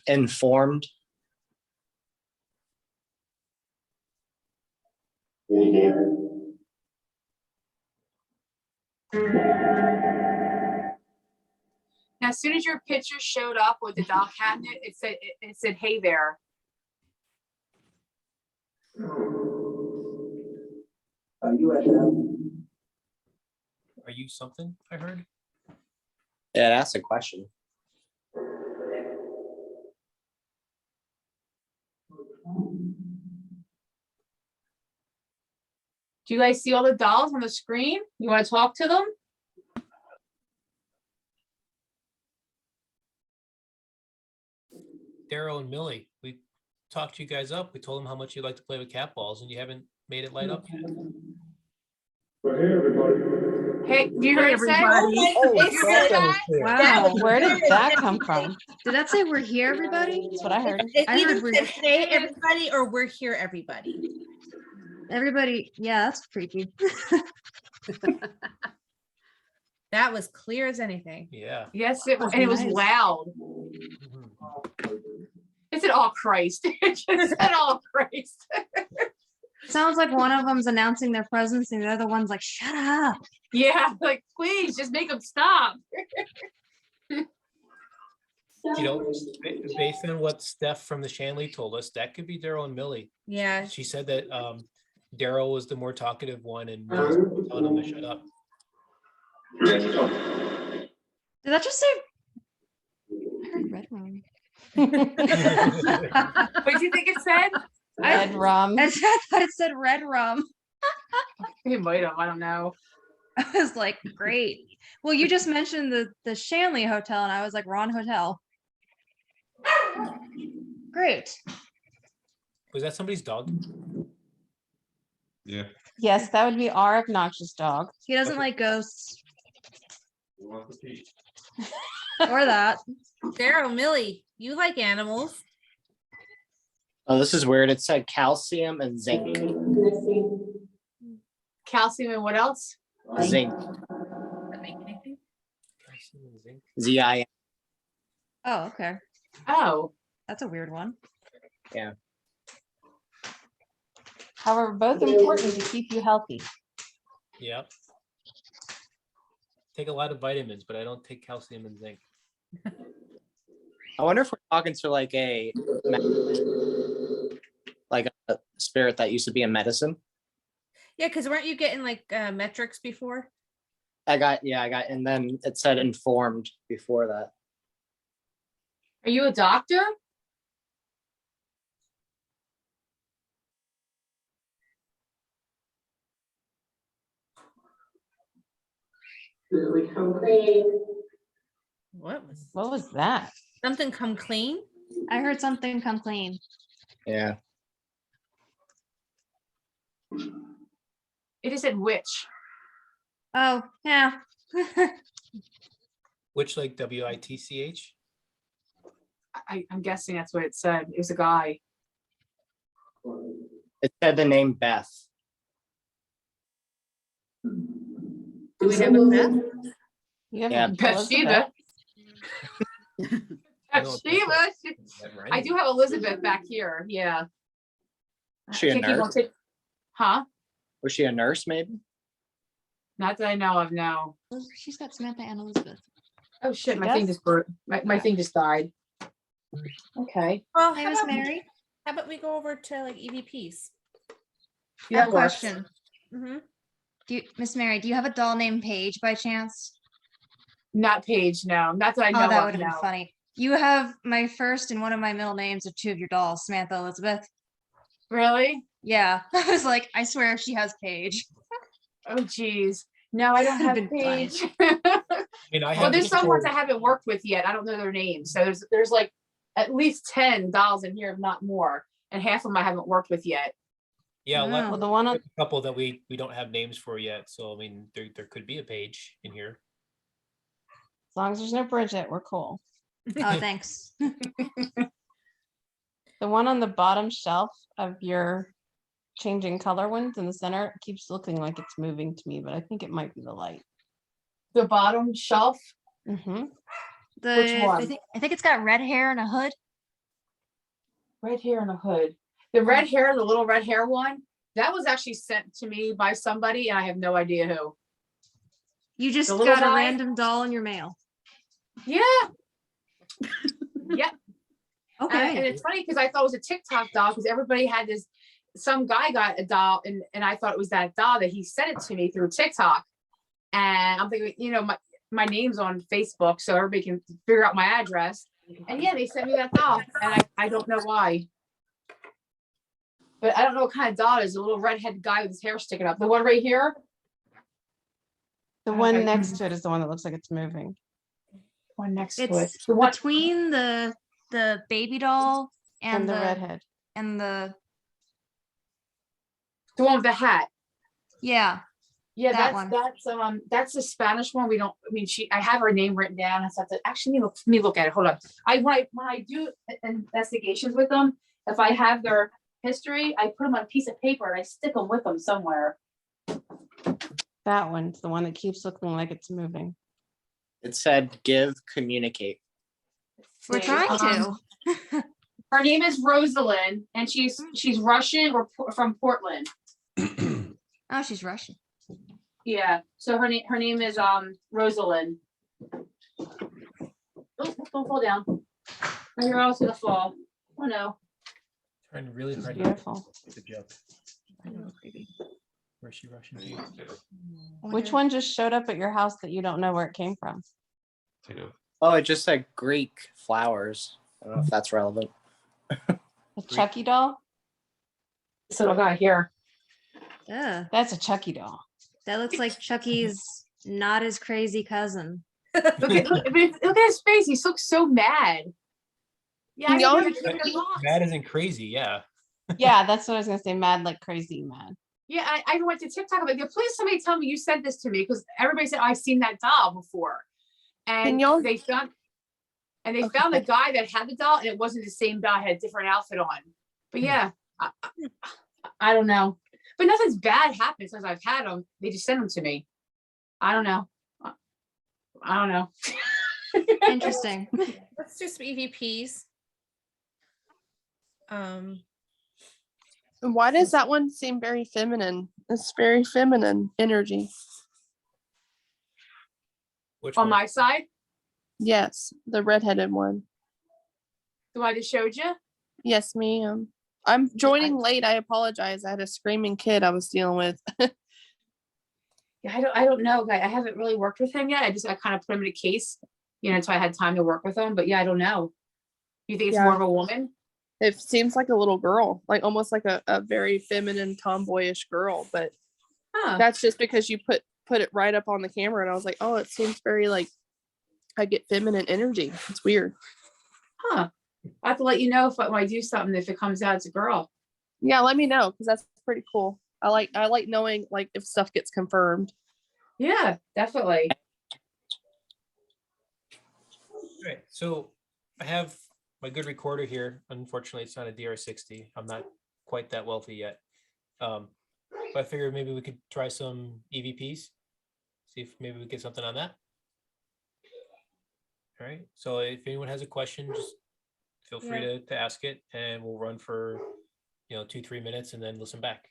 Informed. Now, as soon as your picture showed up with the doll cabinet, it said, "Hey there." Are you something? I heard. Yeah, that's a question. Do you guys see all the dolls on the screen? You want to talk to them? Daryl and Millie, we talked you guys up. We told them how much you like to play with cat balls, and you haven't made it light up yet. Hey, do you hear Hey, what it said? everybody. Did you hear that? Wow, where did that come from? Did that say we're here, everybody? That's what I heard. It I either heard we're said, hey, everybody, or we're here, everybody. Everybody, yeah, that's creepy. That was clear as anything. Yeah. Yes, it was, That's and it was nice. loud. Mhm. It said, "Oh Christ!" It just said, "Oh Christ!" Sounds like one of them's announcing their presence and the other one's like, shut up. Yeah, like please, just make them stop. You know, based on what Steph from the Shanley told us, that could be Daryl and Millie. Yeah. She said that Daryl was the more talkative one and Millie's telling him to shut up. Did that just say? I heard red room. What do you think it said? Red rum. I thought it said red rum. It might have. I don't know. I was like, great. Well, you just mentioned the Shanley Hotel, and I was like, Ron Hotel. Great. Was that somebody's dog? Yeah. Yes, that would be our obnoxious dog. He doesn't like ghosts You want the pee? or that. Daryl, Millie, you like animals. Oh, this is weird. It said calcium and zinc. Calcium and what else? Zinc. Does that make anything? ZIN. Oh, okay. Oh, That's a weird one. However, both important to keep you healthy. Yep. Take a lot of vitamins, but I don't take calcium and zinc. I wonder if we're talking to like a spirit that used to be in medicine. Yeah, because weren't you getting like metrics before? I got, and then it said informed before that. are you a doctor? What was What was that? something come clean? I heard something come clean. Yeah. It just said witch. Oh, yeah. Which like WITCH? I'm guessing that's what it said. It was a guy. It said the name Beth. Do we have a Beth? You have Yeah. an Bathsheba. Elizabeth. Bathsheba. I do have Elizabeth back here. Yeah. She a Can't keep on nurse? ta- Huh? Was she a nurse maybe? Not that I know of. No. She's got Samantha and Elizabeth. Oh shit! She My thing does? just burnt. My thing just died. Okay. Well, Hey, how Miss about, Mary. how about we go over to like EVPs? I have That a works. question. Mm-hmm. Miss Mary, do you have a doll named Paige by chance? Not Paige. No. Not that I know Oh, that of. would have been No. funny. You have my first and one of my middle names of two of your dolls, Samantha, Elizabeth. Really? Yeah. I was like, I swear she has Paige. Oh geez. No, I don't have Been funny. Paige. I mean, I Well, have there's some ones I before- haven't worked with yet. I don't know their names. So there's like at least 10 dolls in here, if not more. And half of them I haven't worked with yet. Yeah, Wow. Well, like the one on, a couple that we don't have names for yet. So I mean, there could be a page in here. as long as there's no Bridget, we're cool. Oh, thanks. The one on the bottom shelf of your changing color ones in the center keeps looking like it's moving to me, but I think it might be the light. The bottom shelf. Mm-hmm. I one? think it's got red hair and a hood. Red hair and a hood. The red hair, the little red hair one, that was actually sent to me by somebody and I have no idea who. You just The little got a guy? random doll in your mail. Yeah. Yeah. And Okay. it's funny because I thought it was a TikTok doll because everybody had this, some guy got a doll and I thought it was that doll that he sent it to me through TikTok. And I'm thinking, you know, my name's on Facebook so everybody can figure out my address. And yeah, they sent me that doll and I don't know why. But I don't know what kind of doll it is. A little redhead guy with his hair sticking up. The one right here. The Okay. one next to it is the one that looks like it's moving. One next to it. It's The one, between the the baby doll And the redhead. and The one with the hat. yeah. Yeah, That that's the Spanish one. We don't, I mean, I have her name written down. I have to actually let me look at it. Hold on. When I do investigations with them, if I have their history, I put them on a piece of paper and I stick them with them somewhere. That one's the one that keeps looking like it's moving. It said give, communicate. We're trying to. Her name is Rosalind, and she's Russian or from Portland. Oh, she's Russian. Yeah. So her name is Rosalind. Oh, don't fall down. You're also gonna fall. Oh no. Trying really It's hard. beautiful. To joke. Where's she Russian? Which one just showed up at your house that you don't know where it came from? Oh, it just said Greek flowers. I don't know if that's relevant. A Chucky doll? So I got here. Yeah. That's a Chucky doll. That looks like Chucky's not as crazy cousin. Look at his face. He looks so mad. Yeah, I Y'all- never give it a box. Mad isn't crazy, yeah. Yeah, that's what I was gonna say. Mad like crazy mad. Yeah, I went to TikTok. I'm like, please somebody tell me you sent this to me, because everybody said I've seen that doll before, and y'all- they found the Okay. guy that had the doll, and it wasn't the same doll. It had a different outfit on. But yeah, I don't know. But nothing's bad happened since I've had them. They just sent them to me. I don't know. I don't know. Interesting. Let's do some EVPs. And why does that one seem very feminine? It's very feminine energy. Which On one? my side, Yes, the redheaded one. the one I just showed you. Yes, ma'am. I'm joining late. I apologize. I had a screaming kid I was dealing with. Yeah, I don't know. I haven't really worked with him yet. I kind of put him in a case, until I had time to work with him. But yeah, I don't know. You think it's Yeah. more of a woman? It seems like a little girl, like almost like a very feminine, tomboyish girl. But Huh. that's just because you put it right up on the camera, and I was like, oh, it seems very like I get feminine energy. It's weird. Huh. I have to let you know when I do something, if it comes out it's a girl. Yeah, let me know, because that's pretty cool. I like knowing like if stuff gets confirmed. Yeah, definitely. Right. So I have my good recorder here. Unfortunately, it's not a DR60. I'm not quite that wealthy yet. But I figured maybe we could try some EVPs. See if maybe we get something on that. All right. So if anyone has a question, just feel free to ask it, and we'll run for 2-3 minutes and then listen back.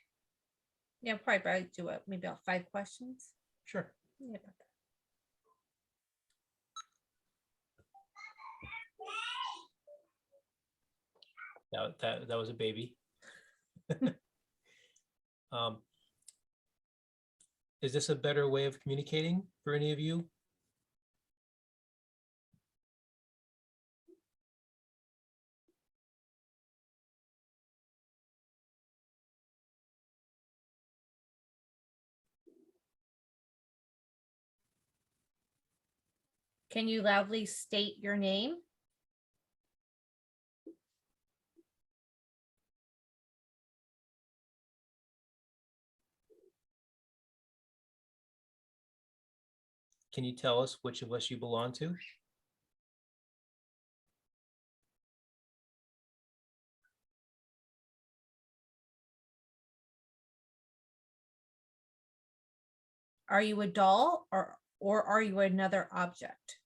Yeah, probably do maybe about 5 questions. Sure. Yeah, about that. That was a baby. Is this a better way of communicating for any of you? Can you loudly state your name? Can you tell us which of us you belong to? Are you a doll or are you another object?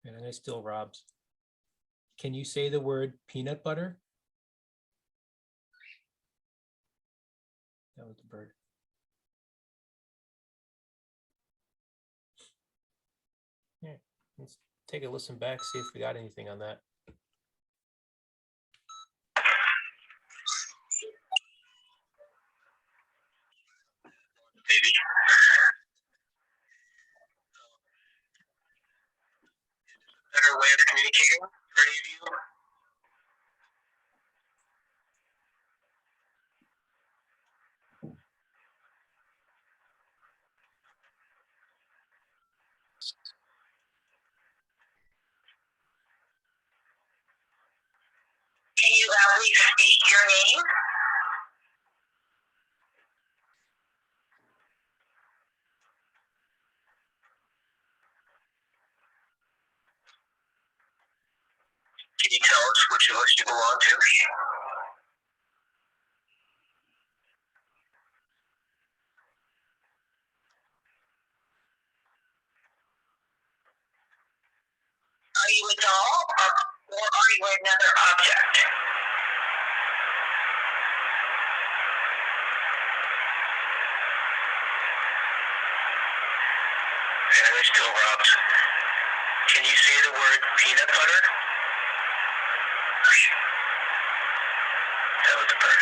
And I'm gonna steal Rob's. Can you say the word peanut butter? That was the bird. Yeah, let's take a listen back, see if we got anything on that. Better way of communicating for any of you? Can you loudly state your name? Can you tell us which of us you belong to? Are you a doll or are you another object? And there's still Rob's. Can you say the word peanut butter? That was a bird.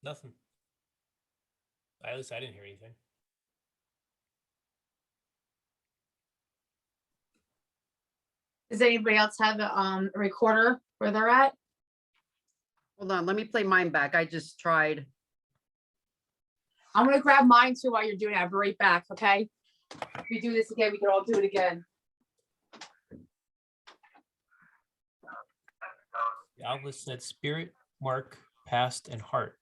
Nothing. At least I didn't hear anything. Does anybody else have a recorder where they're at? Hold on, let me play mine back. I just tried. I'm gonna grab mine too while you're doing it. I'll be right back, okay? If we do this again, we can all do it again. The outlet said spirit, mark, past, and heart.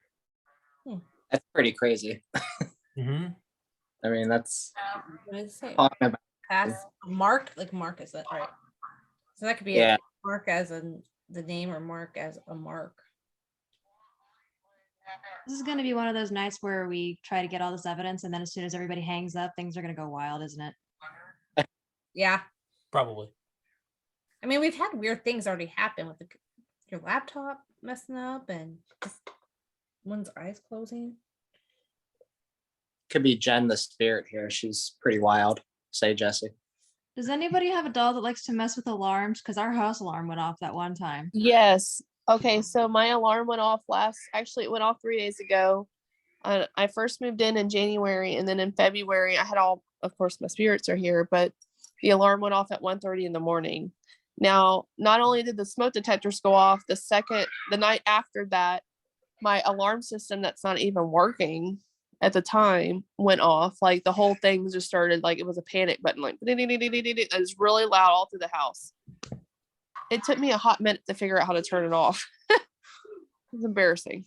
That's pretty crazy. Mm-hmm. I mean, that's What did it say? talking about. Pass Mark, like Mark, is that right? So that could be Yeah. a Mark as in the name or Mark as a mark. This is going to be one of those nights where we try to get all this evidence, and then as soon as everybody hangs up, things are going to go wild, isn't it? Yeah. Probably. I mean, we've had weird things already happen with your laptop messing up and just one's eyes closing. Could be Jen the spirit here. She's pretty wild. Say Jesse. Does anybody have a doll that likes to mess with alarms? Because our house alarm went off that one time. Yes. Okay, so my alarm went off it went off 3 days ago. I first moved in January, and then in February, I had of course, my spirits are here, but the alarm went off at 1:30 in the morning. Now, not only did the smoke detectors go off, the night after that, my alarm system that's not even working at the time went off. Like the whole thing just started, like it was a panic button, like it was really loud all through the house. It took me a hot minute to figure out how to turn it off. It was embarrassing,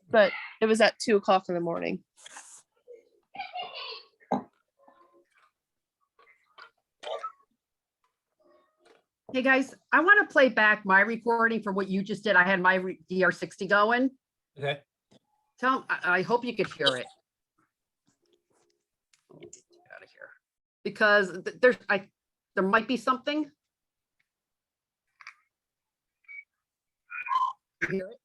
but it was at 2:00 in the morning. Hey guys, I want to play back my recording for what you just did. I had my DR60 going. Okay. I hope you could hear it. Get out of here. Because there might be something. You hear it?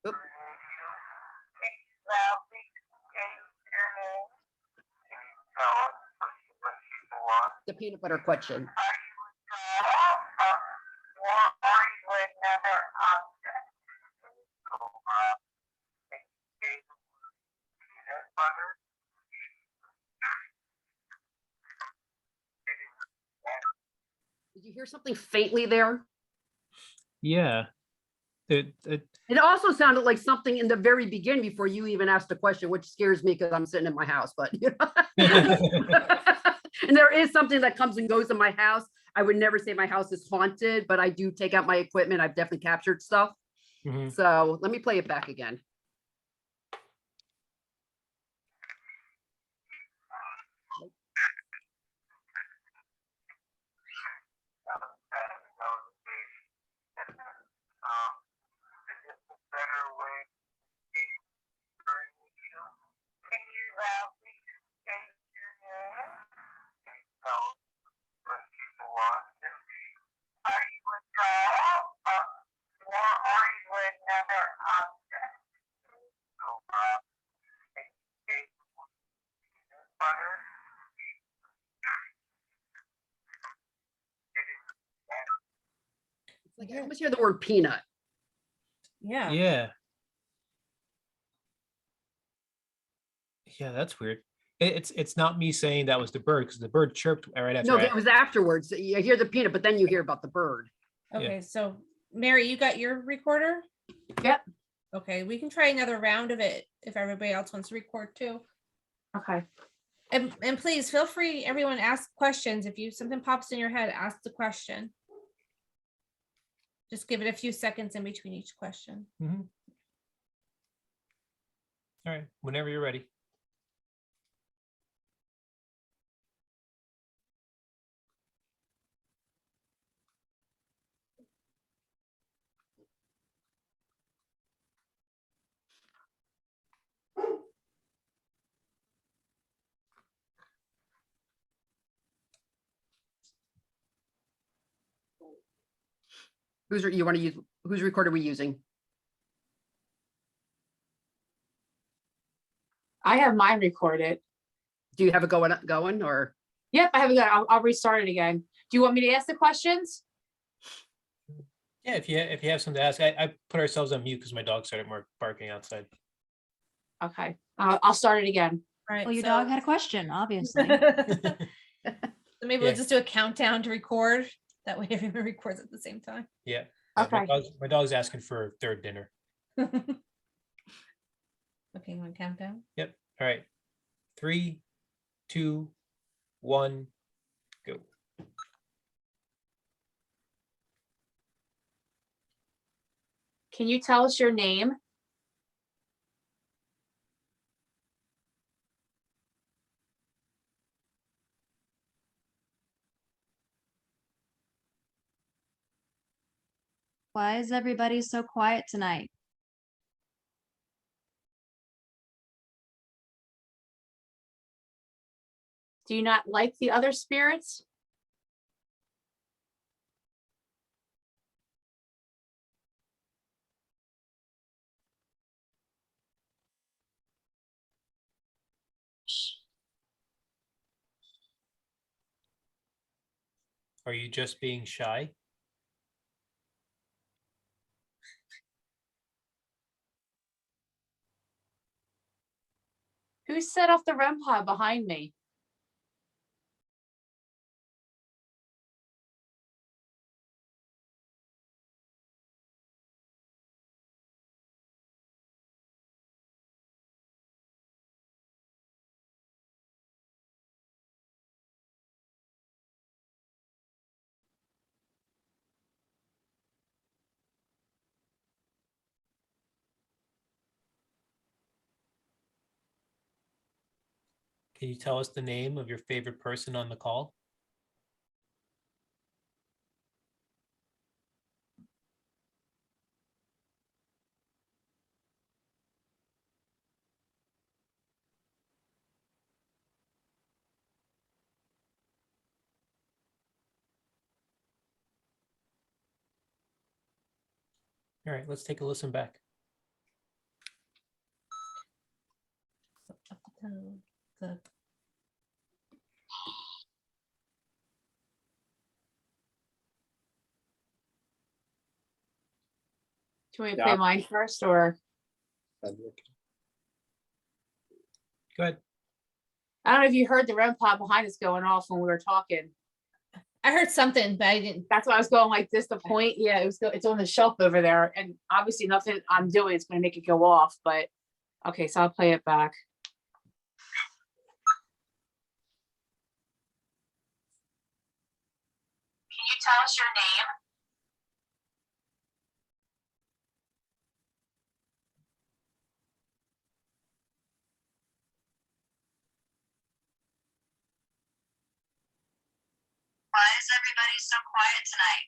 Oop. The peanut butter question. Did you hear something faintly there? Yeah. It It also sounded like something in the very beginning before you even asked the question, which scares me because I'm sitting in my house, but you know. And there is something that comes and goes in my house. I would never say my house is haunted, but I do take out my equipment. I've definitely captured stuff. Mhm. So let me play it back again. Like, I almost hear the word peanut. Yeah. Yeah. Yeah, that's weird. It's not me saying that was the bird, because the bird chirped right after. No, that was afterwards. You hear the peanut, but then you hear about the bird. Okay, so Mary, you got your recorder? Yep. Okay, we can try another round of it if everybody else wants to record too. Okay. And please feel free, everyone, ask questions. If something pops in your head, ask the question. Just give it a few seconds in between each question. Mhm. All right, whenever you're ready. You want to use, whose recorder are we using? I have mine recorded. Do you have it going or? Yep, I have it. I'll restart it again. Do you want me to ask the questions? Yeah, if you have something to ask, I put ourselves on mute because my dog started barking outside. Okay, I'll start it again. All right. Well, your so- dog had a question, obviously. So maybe Yeah. we'll just do a countdown to record. That way everyone records at the same time. Yeah. Okay. My dog's asking for a third dinner. Okay, you want to count down? Yep. All right. 3, 2, 1, go. Can you tell us your name? Why is everybody so quiet tonight? Do you not like the other spirits? Are you just being shy? Who set off the REM pod behind me? Can you tell us the name of your favorite person on the call? All right, let's take a listen back. The Do you want me to play mine first or? Go ahead. I don't know if you heard the REM pod behind us going off when we were talking. I heard something, but I didn't. That's why I was going like this, the point. Yeah, it's on the shelf over there. And obviously nothing I'm doing is going to make it go off, but okay, so I'll play it back. Can you tell us your name? Why is everybody so quiet tonight?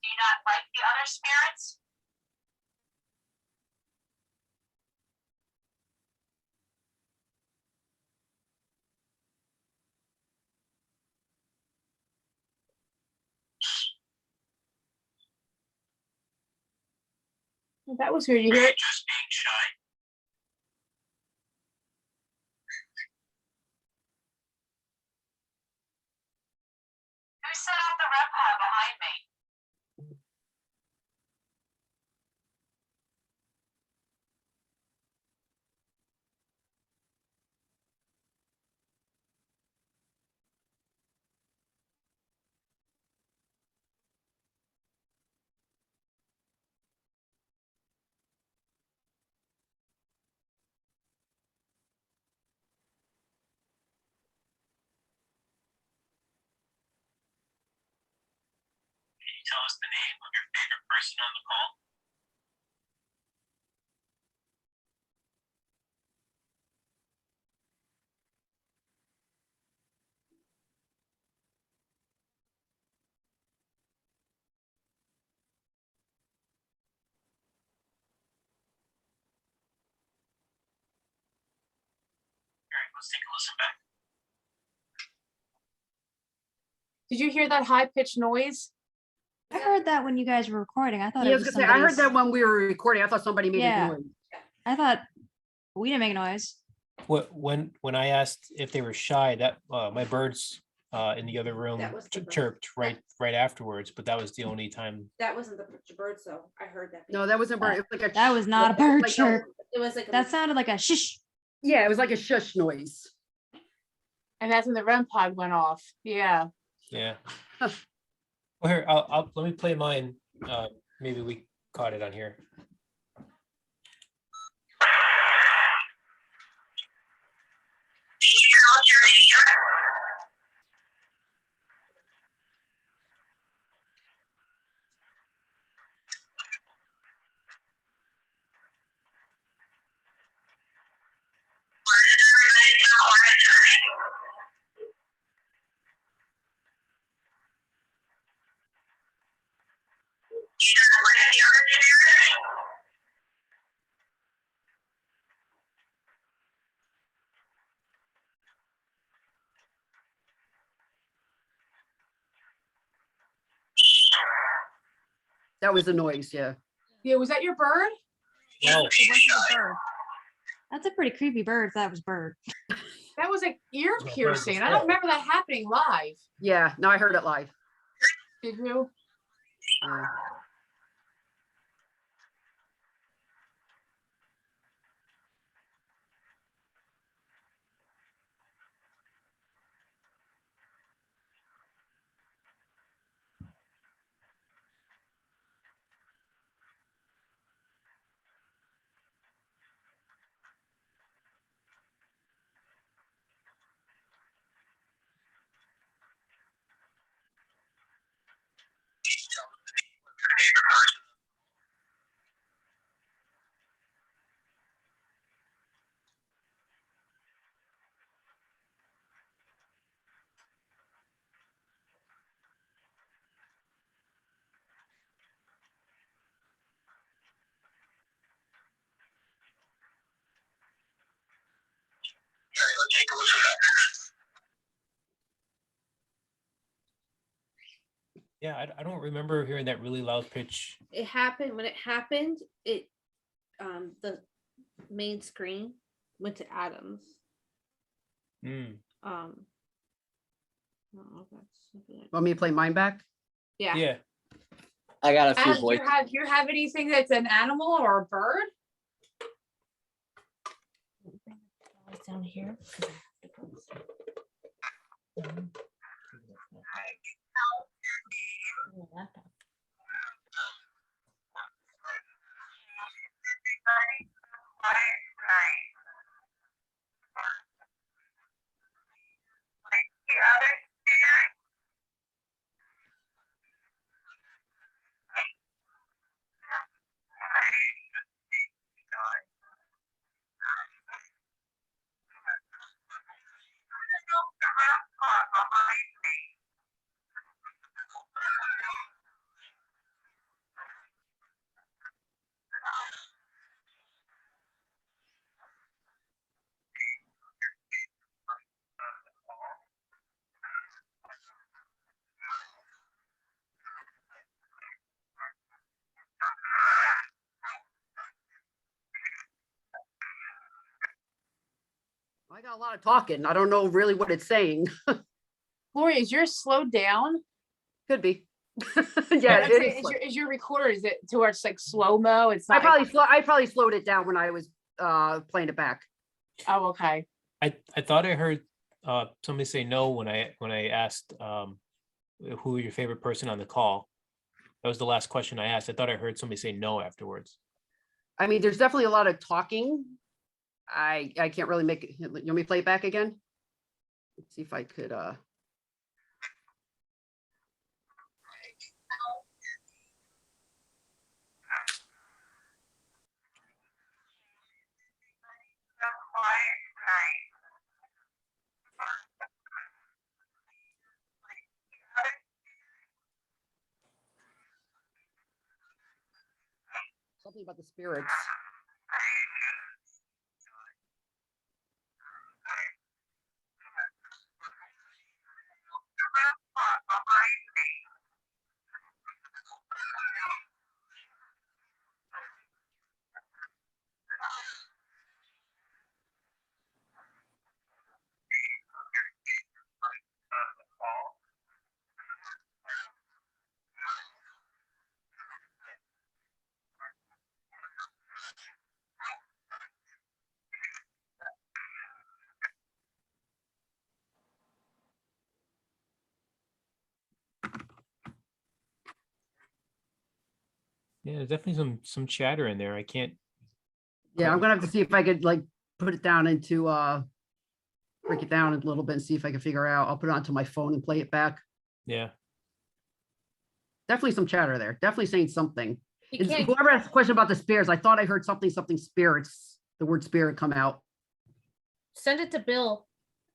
Do you not like the other spirits? That was weird. You hear it? Just being shy. Who set off the REM pod behind me? tell us the name of your favorite person on the call? All right, let's take a listen back. Did you hear that high pitched noise? I heard that when you guys were recording. I thought Yeah, it I was was gonna say, I heard that somebody's- when we were recording. I thought somebody made a Yeah. noise. I thought we didn't make a noise. When I asked if they were shy, that my birds in the other room That was the bird. chirped right afterwards, but that was the only time. That wasn't the birds though. I heard that. No, that wasn't bird. It was like a That was not a it was bird like chirp. It was like That sounded like a shish. Yeah, it was like a shush noise. And that's when the REM pod went off. Yeah. Yeah. Huh. Well, here, let me play mine. Maybe we caught it on here. That was a noise, yeah. Yeah, was that your bird? No. It wasn't a bird. That's a pretty creepy bird if that was bird. That was like ear bird piercing. was I don't dead. remember that happening live. Yeah, no, I heard it live. Did you? Yeah. Take a listen back. Yeah, I don't remember hearing that really loud pitch. It happened when it happened. It the main screen went to Adams. Mm. I don't know if that's something like- Want me to play mine back? yeah. Yeah. I got a few Adam, voice. you have anything that's an animal or a bird? It's down here. I got a lot of talking. I don't know really what it's saying. Gloria, is yours slowed down? Could be. Yeah, I'd it say, is. slow. is your recorder, is it to where it's like slow-mo? It's I not. probably slowed it down when I was playing it back. Oh, okay. I thought I heard somebody say no when I asked who your favorite person on the call. That was the last question I asked. I thought I heard somebody say no afterwards. I mean, there's definitely a lot of talking. I can't really make it. You want me to play it back again? Let's see if I could something about the spirits. Yeah, there's definitely some chatter in there. I can't. Yeah, I'm gonna have to see if I could like put it down into break it down a little bit and see if I can figure out. I'll put it onto my phone and play it back. Yeah. Definitely some chatter there. Definitely saying something. You It's, can't whoever asked the question about the spirits, I thought I heard something spirits, the word spirit come out. send it to Bill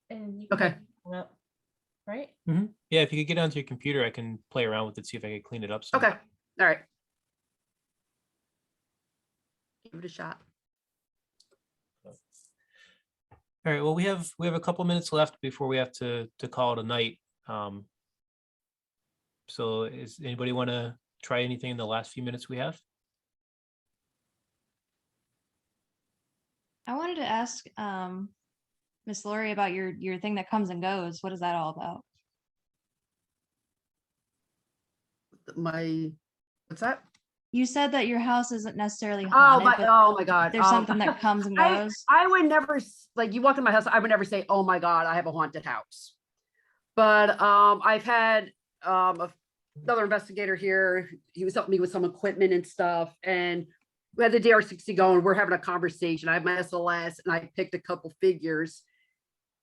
and you can Okay. look it up, right? Yeah, if you could get onto your computer, I can play around with it, see if I can clean it up. some. Okay. All right. Give it a shot. All right. Well, we have a couple minutes left before we have to call it a night. So is anybody want to try anything in the last few minutes we have? I wanted to ask Miss Lori about your thing that comes and goes. What is that all about? What's that? You said that your house isn't necessarily haunted, but Oh my God. there's something that comes and goes. I would never like you walk in my house. I would never say, "Oh my God, I have a haunted house." But I've had another investigator here. He was helping me with some equipment and stuff, and we had the DR60 going. We're having a conversation. I have my SLS, and I picked a couple figures,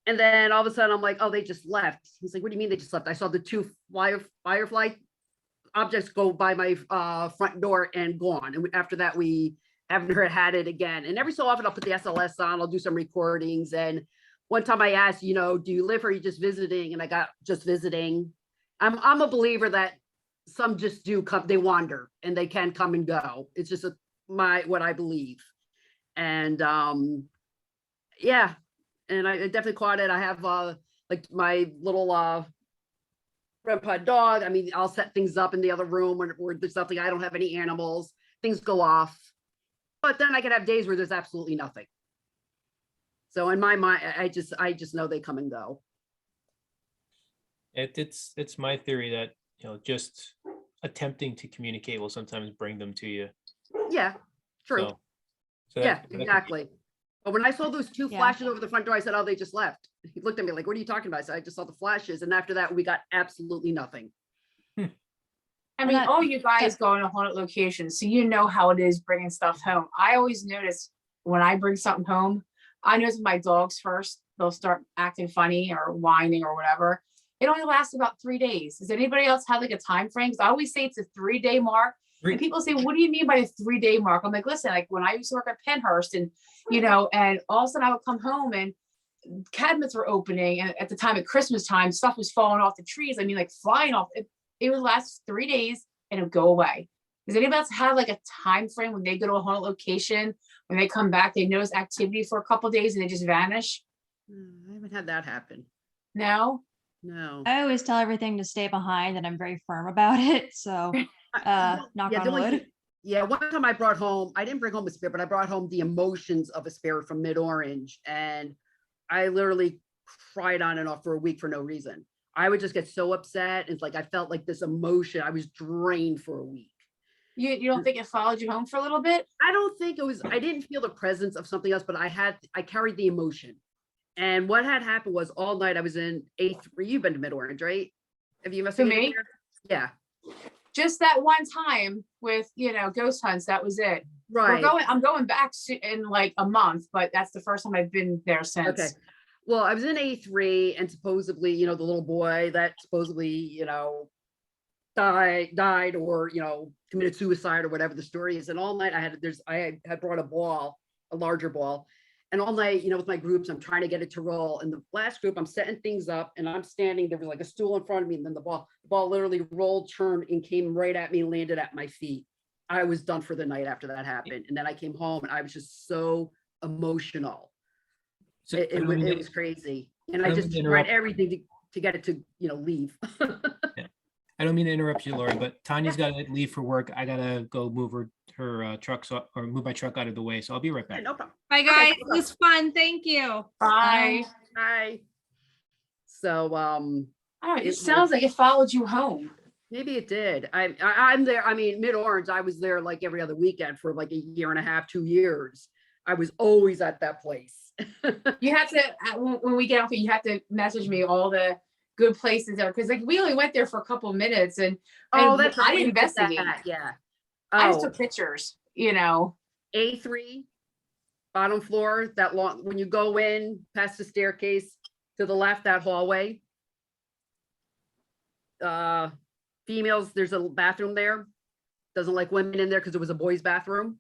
and then all of a sudden, I'm like, "Oh, they just left." He's like, "What do you mean they just left?" I saw the two firefly objects go by my front door and gone. And after that, we haven't had it again. And every so often I'll put the SLS on, I'll do some recordings. And one time I asked, do you live here or are you just visiting? And I got just visiting. I'm a believer that some just do come, they wander and they can come and go. It's just what I believe. And yeah, and I definitely caught it. I have like my little grandpa dog. I mean, I'll set things up in the other room where there's nothing. I don't have any animals. Things go off, but then I can have days where there's absolutely nothing. So in my mind, I just know they come and go. It's my theory that just attempting to communicate will sometimes bring them to you. Yeah, true. So yeah, exactly. But when I saw those two Yeah. flashes over the front door, I said, "Oh, they just left." He looked at me like, "What are you talking about?" I said, "I just saw the flashes." And after that, we got absolutely nothing. I mean, that- all you guys go in a haunted location, so you know how it is bringing stuff home. I always notice when I bring something home, I notice my dogs first, they'll start acting funny or whining or whatever. It only lasts about 3 days. Does anybody else have like a time frame? Because I always say it's a 3-day mark. And people say, "What do you mean by a 3-day mark?" I'm like, listen, like when I used to work at Penhurst and, and all of a sudden I would come home and cabinets were opening. And at the time at Christmas time, stuff was falling off the trees. I mean, like flying off. It would last 3 days and it would go away. Does anybody else have like a time frame when they go to a haunted location, when they come back, they notice activity for a couple of days and they just vanish? I haven't had that happen. No? No. I always tell everything to stay behind and I'm very firm about it. So knock Yeah, on the only wood. thing- yeah, one time I didn't bring home a spirit, but I brought home the emotions of a spirit from Mid-Orange. And I literally cried on and off for a week for no reason. I would just get so upset. It's like I felt like this emotion. I was drained for a week. You don't think it followed you home for a little bit? I don't think it was, I didn't feel the presence of something else, but I carried the emotion. And what had happened was all night I was in A3. You've been to Mid-Orange, right? Have you investigated me? there? Yeah. Just that one time with, ghost hunts, that was it. Right. I'm going back in like a month, but that's the first time I've been there since. Okay. Well, I was in A3 and supposedly, the little boy that supposedly, died or, committed suicide or whatever the story is. And all night I had brought a larger ball. And all night, with my groups, I'm trying to get it to roll. And the last group, I'm setting things up and I'm standing, there was like a stool in front of me. And then the ball literally rolled, turned and came right at me and landed at my feet. I was done for the night after that happened. And then I came home and I was just so emotional. So It, I it, don't wa- mean it to- was crazy. And I I don't just mean to tried interrupt. everything to get it to, leave. I don't mean to interrupt you, Lori, but Tanya's got to leave for work. I gotta go move her truck, or move my truck out of the way. So I'll be right Yeah, back. no problem. Bye, guys. It was fun. Thank you. Bye. Hi. So, All right, It it sounds like it followed you home. maybe it did. I'm there. I mean, Mid-Orange, I was there like every other weekend for like a year and a half, 2 years. I was always at that place. You have to, when we get off, you have to message me all the good places there, because like we only went there for a couple of minutes, and Oh, and that's I right, didn't you did that, investigate. yeah. I just Oh, took pictures, you know. A3, bottom floor, that long, when you go in past the staircase to the left, that hallway. Females, there's a bathroom there. Doesn't like women in there because it was a boys' bathroom.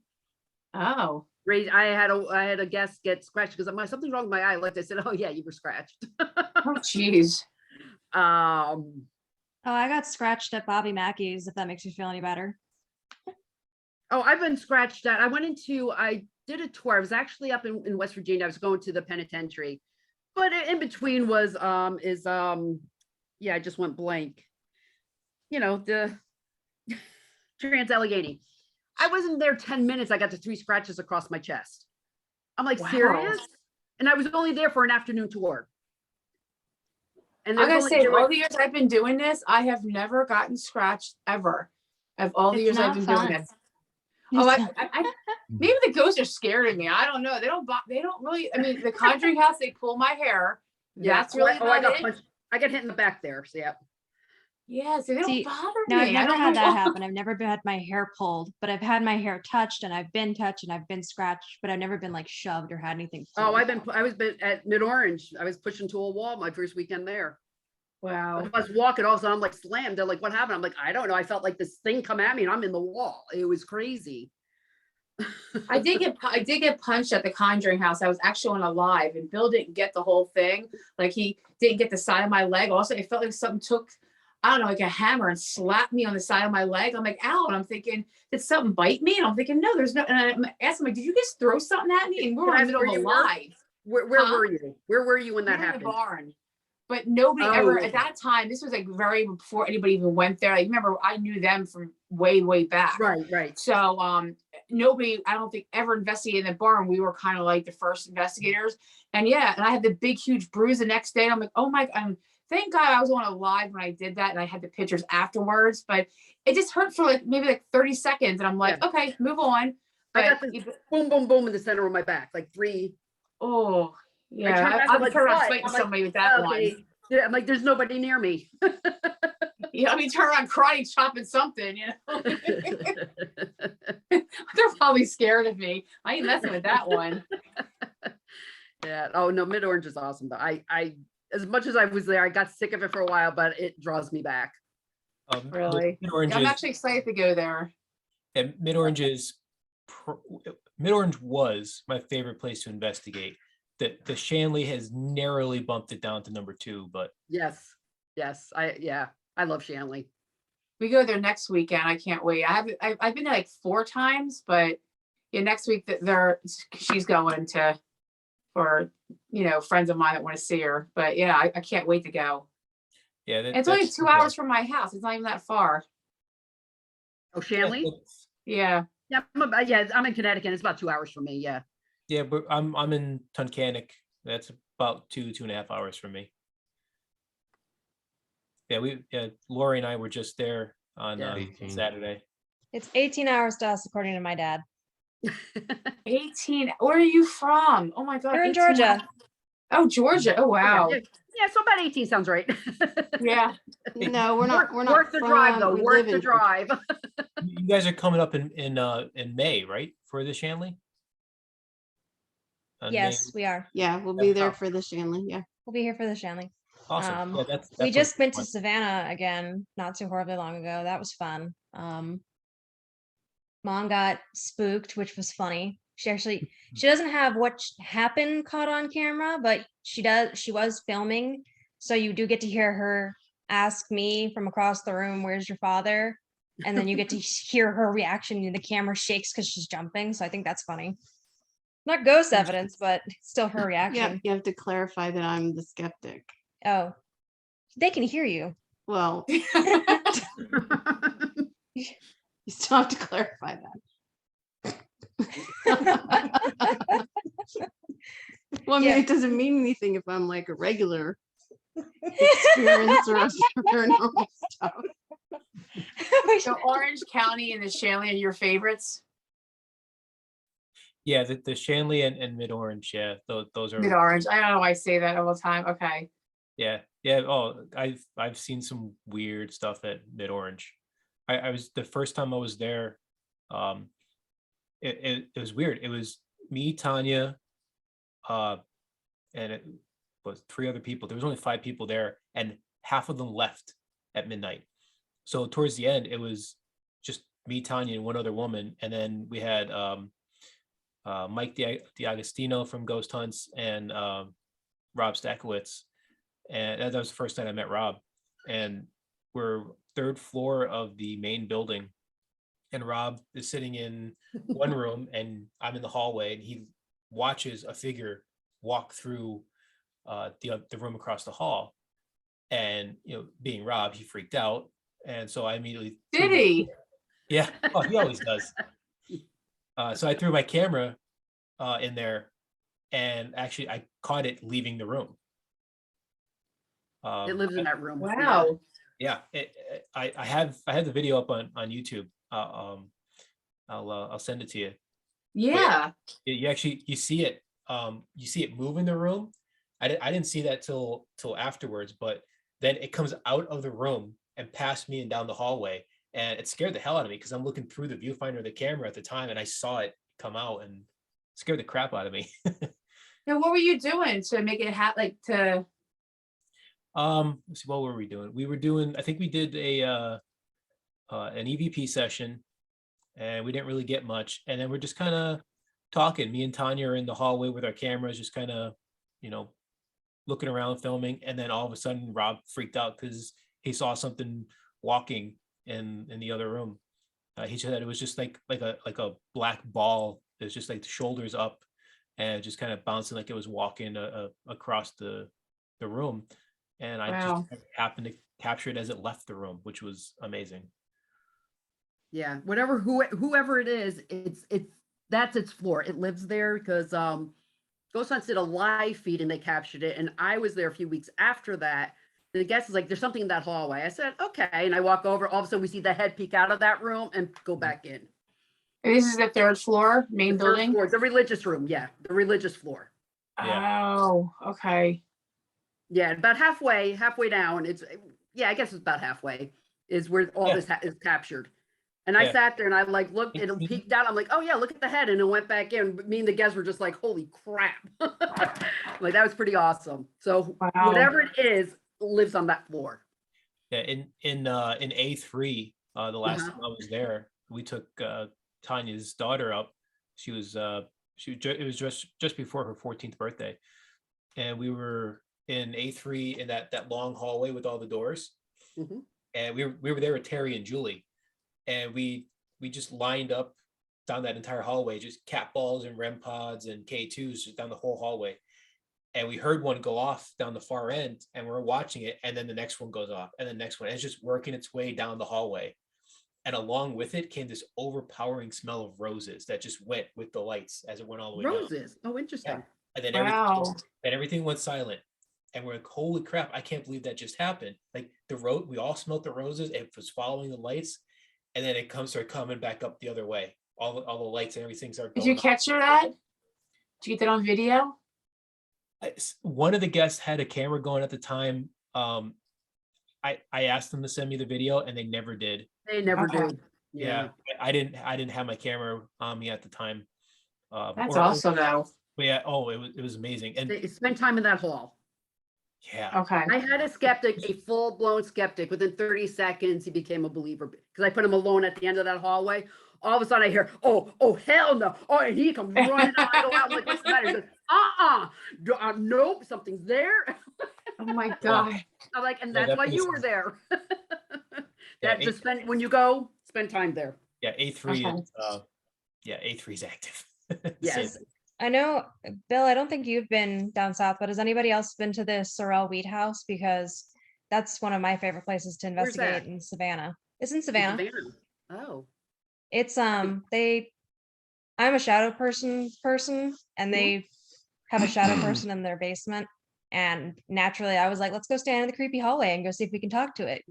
Oh, I had a guest get scratched because something's wrong with my eye. Like I said, oh yeah, you were scratched. oh, geez. Um, Oh, I got scratched at Bobby Mackey's, if that makes you feel any better. oh, I've been scratched at. I did a tour. I was actually up in West Virginia. I was going to the penitentiary, but in between was yeah, I just went blank. The Trans Allegheny. I wasn't there 10 minutes. I got to 3 scratches across my chest. I'm like, Wow. serious? And I was only there for an afternoon tour. And I there's gotta only say, there were- all the years I've been doing this, I have never gotten scratched ever. Of all the It's years I've not been fun. doing this. Oh, maybe the ghosts are scared of me. I don't know. They don't really. I mean, the Conjuring House, they pull my hair. yeah, That's really I about got it. punched. I got hit in the back there. So yeah. Yeah, so they don't See, bother No, me. I've I never don't had know that why. happen. I've never had my hair pulled, but I've had my hair touched and I've been touched and I've been scratched, but I've never been like shoved or had anything. Oh, pulled. I was been at Mid-Orange. I was pushing to a wall my first weekend there. Wow. I was walking also, I'm like slammed. They're like, what happened? I'm like, I don't know. I felt like this thing come at me and I'm in the wall. It was crazy. I did get punched at the Conjuring House. I was actually on a live, and Bill didn't get the whole thing. Like, he didn't get the side of my leg. Also, it felt like something took, I don't know, like a hammer and slapped me on the side of my leg. I'm like, ow. And I'm thinking, did something bite me? And I'm thinking, no, there's no. And I'm asking, like, did you just throw something at me? And we were in the middle of a live. Where Huh? were you? Where were you when that We were in the happened? barn. But nobody Oh, ever, okay. at that time, this was like very before anybody even went there. Like, remember, I knew them from way, way back. Right. So nobody, I don't think, ever investigated in the barn. We were kind of like the first investigators. And yeah, and I had the big, huge bruise the next day. And I'm like, oh my, thank God I was on a live when I did that, and I had the pictures afterwards. But it just hurt for like maybe like 30 seconds. And I'm like, Yeah. okay, move on. I But got this boom, boom, boom in the center of my back, like 3. oh I turned yeah, back, I'm I'm like, turn around what? fighting I'm like, somebody with that okay. one. Yeah, I'm like, there's nobody near me. Yeah, I mean, turn around crying, chopping something, you know. They're probably scared of me. I ain't messing with that one. Yeah. Oh no, Mid-Orange is awesome. Though I as much as I was there, I got sick of it for a while, but it draws me back. Really? Mid-Orange I'm is- actually excited to go there. And Mid-Orange Mid-Orange was my favorite place to investigate. The Shanley has narrowly bumped it down to number 2, but Yes. I love Shanley. We go there next weekend. I can't wait. I've been there like 4 times, but yeah, next week she's going to for friends of mine that want to see her. But yeah, I can't wait to go. yeah, It's only 2 hours from my house. It's not even that far. Oh, Shanley? Yeah. Yeah, I'm in Connecticut. It's about 2 hours from me. Yeah. Yeah, but I'm in Tunkhannock. That's about 2.5 hours from me. Yeah, Lori and I were just there on Yeah. Saturday. It's 18 hours to us, according to my dad. 18. Where are you from? Oh my God. We're in 18 Georgia. hours. Oh, Georgia. Oh wow. Yeah, so about 18 sounds right. Yeah. No, we're not. We're not. Worth the drive though. we Worth live the in- drive. You guys are coming up in May, right, for the Shanley? May- Yes, we are. Yeah, we'll be there for the Shanley. Yeah. We'll be here for the Shanley. Awesome. Yeah, We that's just went to fun. Savannah again, not too horribly long ago. That was fun. Mom got spooked, which was funny. She doesn't have what happened caught on camera, but she was filming. So you do get to hear her ask me from across the room, "Where's your father?" and then you get to hear her reaction and the camera shakes because she's jumping. So I think that's funny. Not ghost evidence, but still her Yeah, reaction. you have to clarify that I'm the skeptic. Oh, they can hear you. Well, you still have to clarify that. Well, I mean, Yeah. it doesn't mean anything if I'm like a regular experiencer of paranormal stuff. So Orange County and the Shanley are your favorites? Yeah, the Shanley and Mid Orange, yeah, those are. Mid Orange. I don't know why I say that all the time. Okay. Yeah, yeah. Oh, I've seen some weird stuff at Mid Orange. I was the first time I was there. It was weird. It was me, Tanya, and it was 3 other people. There was only 5 people there, and half of them left at midnight. So towards the end, it was just me, Tanya, and one other woman, and then we had Mike D'Agostino from Ghost Hunts and Rob Stakowitz. And that was the first time I met Rob. And we're 3rd floor of the main building. And Rob is sitting in one room and I'm in the hallway, and he watches a figure walk through the room across the hall. And, being Rob, he freaked out. And so I immediately. Did he? Yeah. Oh, he always does. So I threw my camera in there, and actually I caught it leaving the room. It lives in that room. Wow. Yeah, I have the video up on YouTube. I'll send it to you. Yeah. You actually see it. You see it move in the room. I didn't see that till afterwards, but then it comes out of the room and past me and down the hallway, and it scared the hell out of me because I'm looking through the viewfinder of the camera at the time, and I saw it come out and scared the crap out of me. Now, what were you doing to make it to? Let's see, what were we doing? We were doing, I think we did an EVP session, and we didn't really get much. And then we're just kind of talking. Me and Tanya are in the hallway with our cameras, just kind of, looking around, filming. And then all of a sudden, Rob freaked out because he saw something walking in the other room. He said it was just like a black ball. It was just like the shoulders up and just kind of bouncing like it was walking across the room. And I just happened to capture it as it left the room, which was amazing. Yeah, whoever it is, that's its floor. It lives there because Ghost Hunts did a live feed and they captured it. And I was there a few weeks after that. The guest is like, there's something in that hallway. I said, okay. And I walk over, all of a sudden we see the head peek out of that room and go back in. And this is the 3rd floor, main building? Floor, the religious room, yeah, the religious floor. Yeah. Oh, okay. Yeah, about halfway down. I guess it's about halfway is where all this is captured. And I sat there and I looked, it peeked out. I'm like, oh yeah, look at the head. And it went back in. But me and the guests were just like, holy crap. Like, that was pretty awesome. So whatever it is lives on that floor. Yeah, in A3, the last time I was there, we took Tanya's daughter up. It was just before her 14th birthday. And we were in A3 in that long hallway with all the doors. Mm-hmm. And we were there with Terry and Julie. And we just lined up down that entire hallway, just cat balls and REM pods and K2s just down the whole hallway. And we heard one go off down the far end, and we're watching it, and then the next one goes off, and the next one. And it's just working its way down the hallway. And along with it came this overpowering smell of roses that just went with the lights as it went all the way down. Roses. Oh, interesting. Yeah. And then everything went silent. And we're like, holy crap, I can't believe that just happened. Like we all smelled the roses. It was following the lights. And then it started coming back up the other way. All the lights and everything started going. Did you capture that? Did you get that on video? One of the guests had a camera going at the time. I asked them to send me the video, and they never did. They never do. Yeah, I didn't have my camera on me at the time. That's awesome, though. But yeah, it was amazing. And they spent time in that hall. Yeah. Okay. I had a skeptic, a full-blown skeptic. Within 30 seconds, he became a believer because I put him alone at the end of that hallway. All of a sudden, I hear, oh, hell no. Oh, and he comes running out. I go out, I'm like, what's the matter? He goes, nope, something's there. Oh my God. I'm like, and that's why you were there. When you go, spend time there. Yeah, A3 Okay. is A3 is active. Yes. So, I know, Bill, I don't think you've been down south, but has anybody else been to the Sorrel Wheat House? Because that's one of my favorite places to Where's that? investigate in Savannah. It's in Savannah. Oh, It's I'm a shadow person, and they have a shadow person in their basement. And naturally I was like, let's go stand in the creepy hallway and go see if we can talk to it.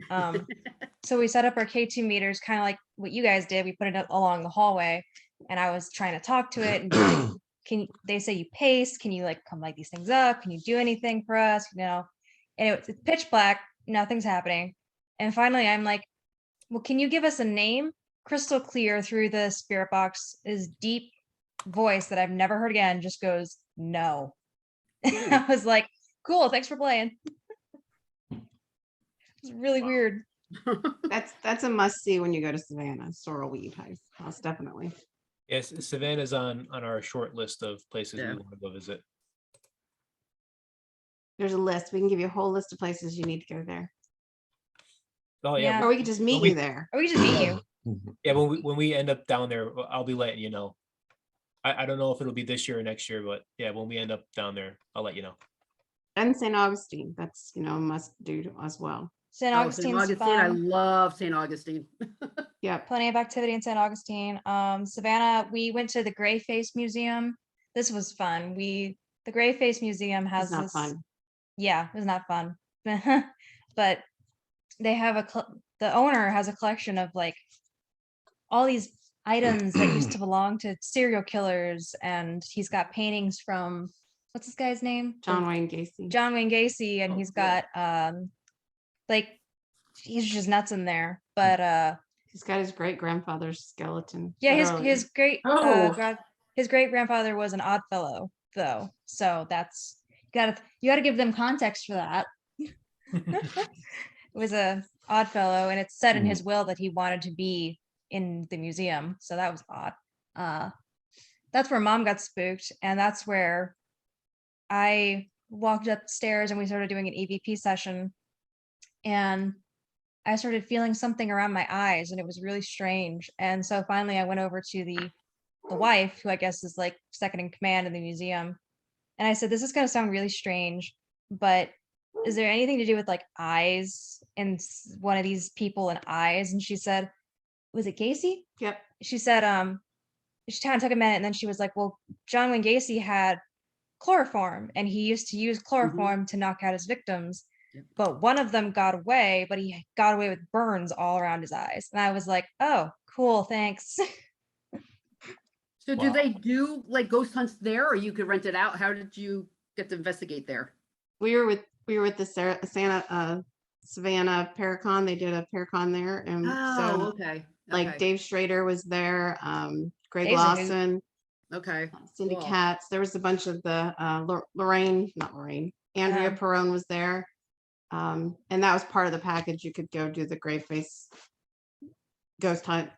So we set up our K2 meters, kind of like what you guys did. We put it along the hallway, and I was trying to talk to it and be like, they say you pace, can you like come light these things up? Can you do anything for us? And it's pitch black, nothing's happening. And finally I'm like, well, can you give us a name? Crystal clear through the spirit box, is deep voice that I've never heard again just goes, no. I was like, cool, thanks for playing. It's really weird. That's a must see when you go to Savannah. Sorrel Weed House, definitely. yes, Savannah's on our short list of places Yeah. we want to go visit. There's a list. We can give you a whole list of places you need to go there, Oh yeah, Yeah. or we could just meet we- you there. Or we just meet you. yeah. When we end up down there, I'll be letting you know. I don't know if it'll be this year or next year, but yeah, when we end up down there, I'll let you know. And St. Augustine, that's a must do as well. St. St. Augustine's Augustine. I fun. love St. Augustine. Yep. Plenty of activity in St. Augustine. Savannah, we went to the Gray Face Museum. This was fun. The Gray Face Museum has It's not this. fun. Yeah, it was not fun. But they have the owner has a collection of like all these items that used to belong to serial killers, and he's got paintings from, what's this guy's name? John Wayne Gacy. John Wayne Gacy, and Oh, he's cool. got like he's just nuts in there. But He's got his great grandfather's skeleton. yeah, literally. his great Oh. his great grandfather was an odd fellow though, so that's you gotta give them context for that. It was a odd fellow, and it's said in his will that he wanted to be in the museum, so that was odd. That's where Mom got spooked, and that's where I walked upstairs and we started doing an EVP session, and I started feeling something around my eyes, and it was really strange. And so finally I went over to the wife, who I guess is like second in command in the museum, and I said, this is going to sound really strange, but is there anything to do with like eyes and one of these people and eyes? And she said, was it Gacy? Yep. She said, she kind of took a minute, and then she was like, well, John Wayne Gacy had chloroform, and he used to use chloroform to knock out his victims. Yep. But one of them got away, but he got away with burns all around his eyes. And I was like, oh, cool, thanks. So do Wow. they do like ghost hunts there, or you could rent it out? How did you get to investigate there? We were with the Savannah Paracon. They did a Paracon there, and so okay. like Okay. Dave Schrader was there, Greg Dave's a hoot. Lawson, Okay. Cindy Cool. Katz. There was a bunch of the Andrea Perone was there, and that was part of the package. You could go do the Gray Face ghost hunt.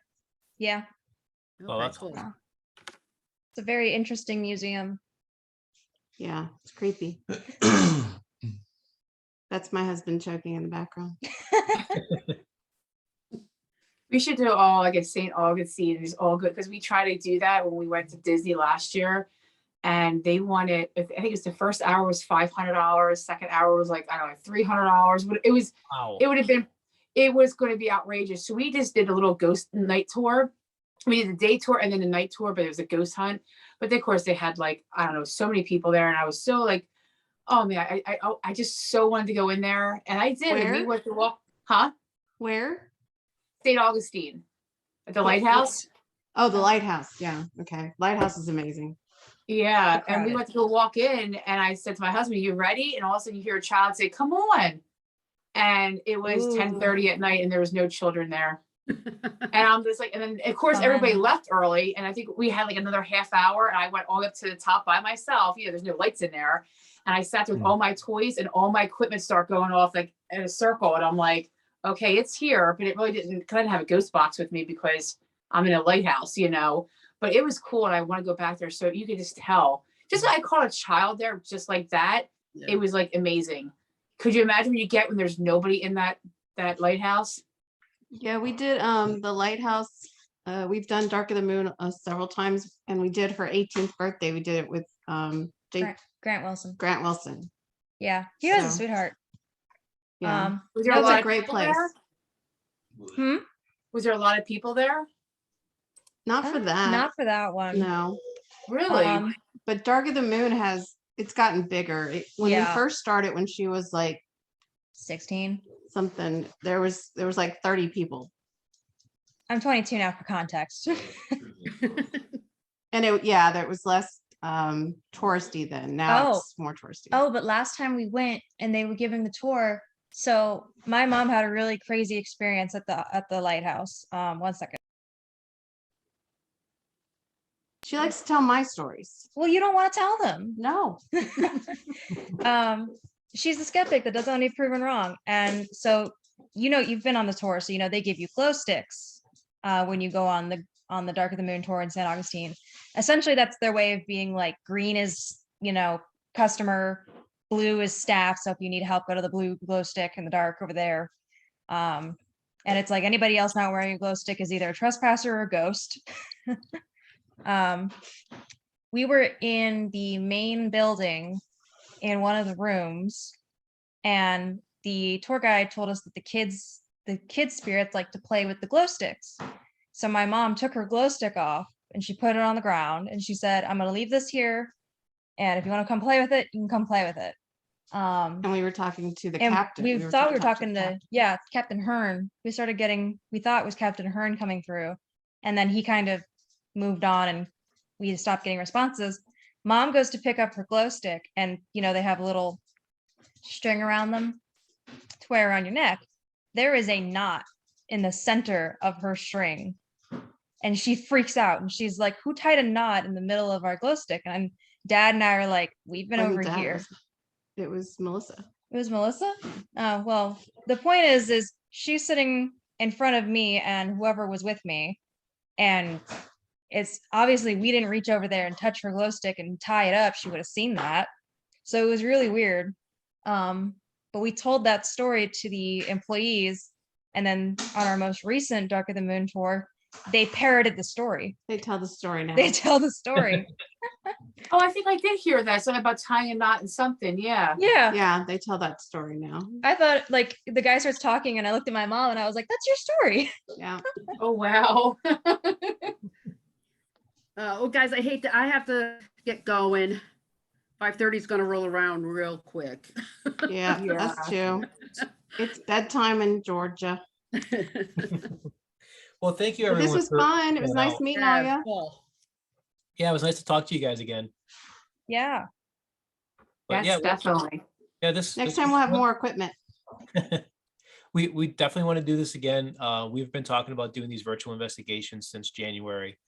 Yeah, Oh, Okay, that's cool. Wow. It's a very interesting museum. Yeah, it's creepy. That's my husband choking in the background. We should do all like a St. Augustine. It's all good because we tried to do that when we went to Disney last year, and they wanted. I think it was the first hour was $500. Second hour was like, I don't know, $300. But it was. Wow. It would have been. It was going to be outrageous. So we just did a little ghost night tour. We did the day tour and then the night tour, but it was a ghost hunt. But of course they had like, I don't know, so many people there, and I was so like, oh man, I just so wanted to go in there, and I did. And we Where? went to walk, huh? Where? St. Augustine at the lighthouse. Oh, the lighthouse. Yeah. Okay. Lighthouse is amazing. Yeah. And we Crowded. went to go walk in, and I said to my husband, you ready? And all of a sudden you hear a child say, come on. And it was Ooh. 10:30 at night, and there was no children there. And I'm just like, and then of course Fun. everybody left early, and I think we had like another half hour, and I went all up to the top by myself. There's no lights in there. And I sat there with all my toys, and all my equipment start going off like in a circle. And I'm like, okay, it's here, but it really didn't, cause I didn't have a ghost box with me because I'm in a lighthouse, but it was cool. And I want to go back there. So you could just tell, just like I caught a child there, just like that. Yeah. It was like amazing. Could you imagine when you get when there's nobody in that lighthouse? Yeah, we did the lighthouse. We've done Dark of the Moon several times, and we did her 18th birthday. We did it with Grant Wilson. Grant Wilson. Yeah, he was a So, sweetheart. Yeah, Was there that a was lot a of great people place. there? Was there a lot of people there? Not for that. Not for that one. No, Really? but Dark of the Moon it's gotten bigger. When we Yeah. first started, when she was like 16. something, there was like 30 people, I'm 22 now for context. and there was less touristy then. Now it's more touristy. Oh, but last time we went and they were giving the tour. So my mom had a really crazy experience at the lighthouse. 1 second. She likes to tell my stories. Well, you don't want to tell them. No. She's a skeptic that doesn't want to be proven wrong. And so, you've been on the tour, so they give you glow sticks when you go on the Dark of the Moon tour in St. Augustine. Essentially, that's their way of being like, green is, customer, blue is staff. So if you need help, go to the blue glow stick in the dark over there. And it's like anybody else not wearing a glow stick is either a trespasser or a ghost. We were in the main building in one of the rooms, and the tour guide told us that the kids spirits like to play with the glow sticks. So my mom took her glow stick off and she put it on the ground and she said, I'm going to leave this here, and if you want to come play with it, you can come play with it. And we were talking to the And captain. we thought we were talking the to Captain Hearn. We thought it was Captain Hearn coming through, and then he kind of moved on and we stopped getting responses. Mom goes to pick up her glow stick, and they have a little string around them to wear around your neck. There is a knot in the center of her string, and she freaks out and she's like, who tied a knot in the middle of our glow stick? And Dad and I are like, we've been over here. It was Melissa. It was Melissa? Oh, well, the point is she's sitting in front of me and whoever was with me, and it's obviously we didn't reach over there and touch her glow stick and tie it up. She would have seen that. So it was really weird. But we told that story to the employees, and then on our most recent Dark of the Moon tour, they parroted the story. They tell the story now. They tell the story. Oh, I think I did hear that. Something about tying a knot and something. Yeah. Yeah, they tell that story now. I thought, like, the guy starts talking and I looked at my mom and I was like, that's your story. Yeah. Oh, wow. Oh, guys, I have to get going. 5:30 is going to roll around real quick. Yeah, us too. It's bedtime in Georgia. Well, thank you, But everyone. this was fun. It was nice meeting all you. Cool. Yeah, it was nice to talk to you guys again. Yeah. But Yes, definitely. This Next time we'll have more equipment. we definitely want to do this again. We've been talking about doing these virtual investigations since January.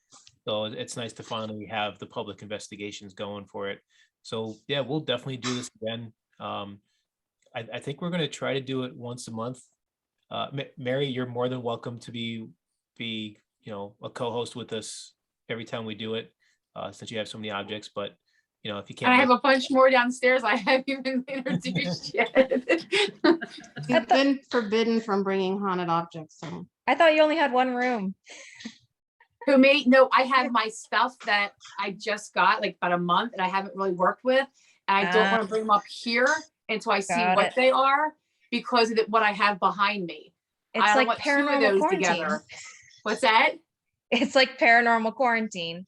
So it's nice to finally have the public investigations going for it. So yeah, we'll definitely do this again. I think we're going to try to do it once a month. Mary, you're more than welcome to be a co-host with us every time we do it, since you have so many objects. But if you can't, And I have a bunch more downstairs I haven't even introduced yet. You've been forbidden from bringing haunted objects. So I thought you only had one room. No, I have my stuff that I just got like about a month and I haven't really worked with. And I don't want to bring them up here until I see Got what it. they are because of what I have behind me. It's I don't like want two of paranormal those quarantine. together. What's that? It's like paranormal quarantine.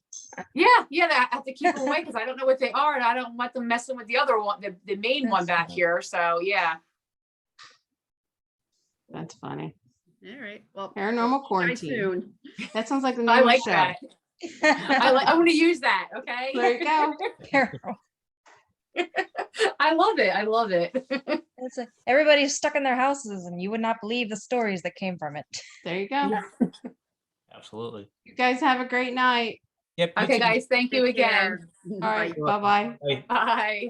Yeah, I have to keep them away because I don't know what they are and I don't want them messing with the other one, the main one back here. So yeah. that's funny. All right. Well, Paranormal guys quarantine. soon. That sounds like the name I of the like show. that. I want to use that. Okay. There you go. Paranormal. I love it. I love it. Everybody's stuck in their houses and you would not believe the stories that came from it. There you go. absolutely. You guys have a great night. Yep. you Okay, too. guys. Thank you Take again. care. All right. You're welcome. Bye-bye. Bye. Bye.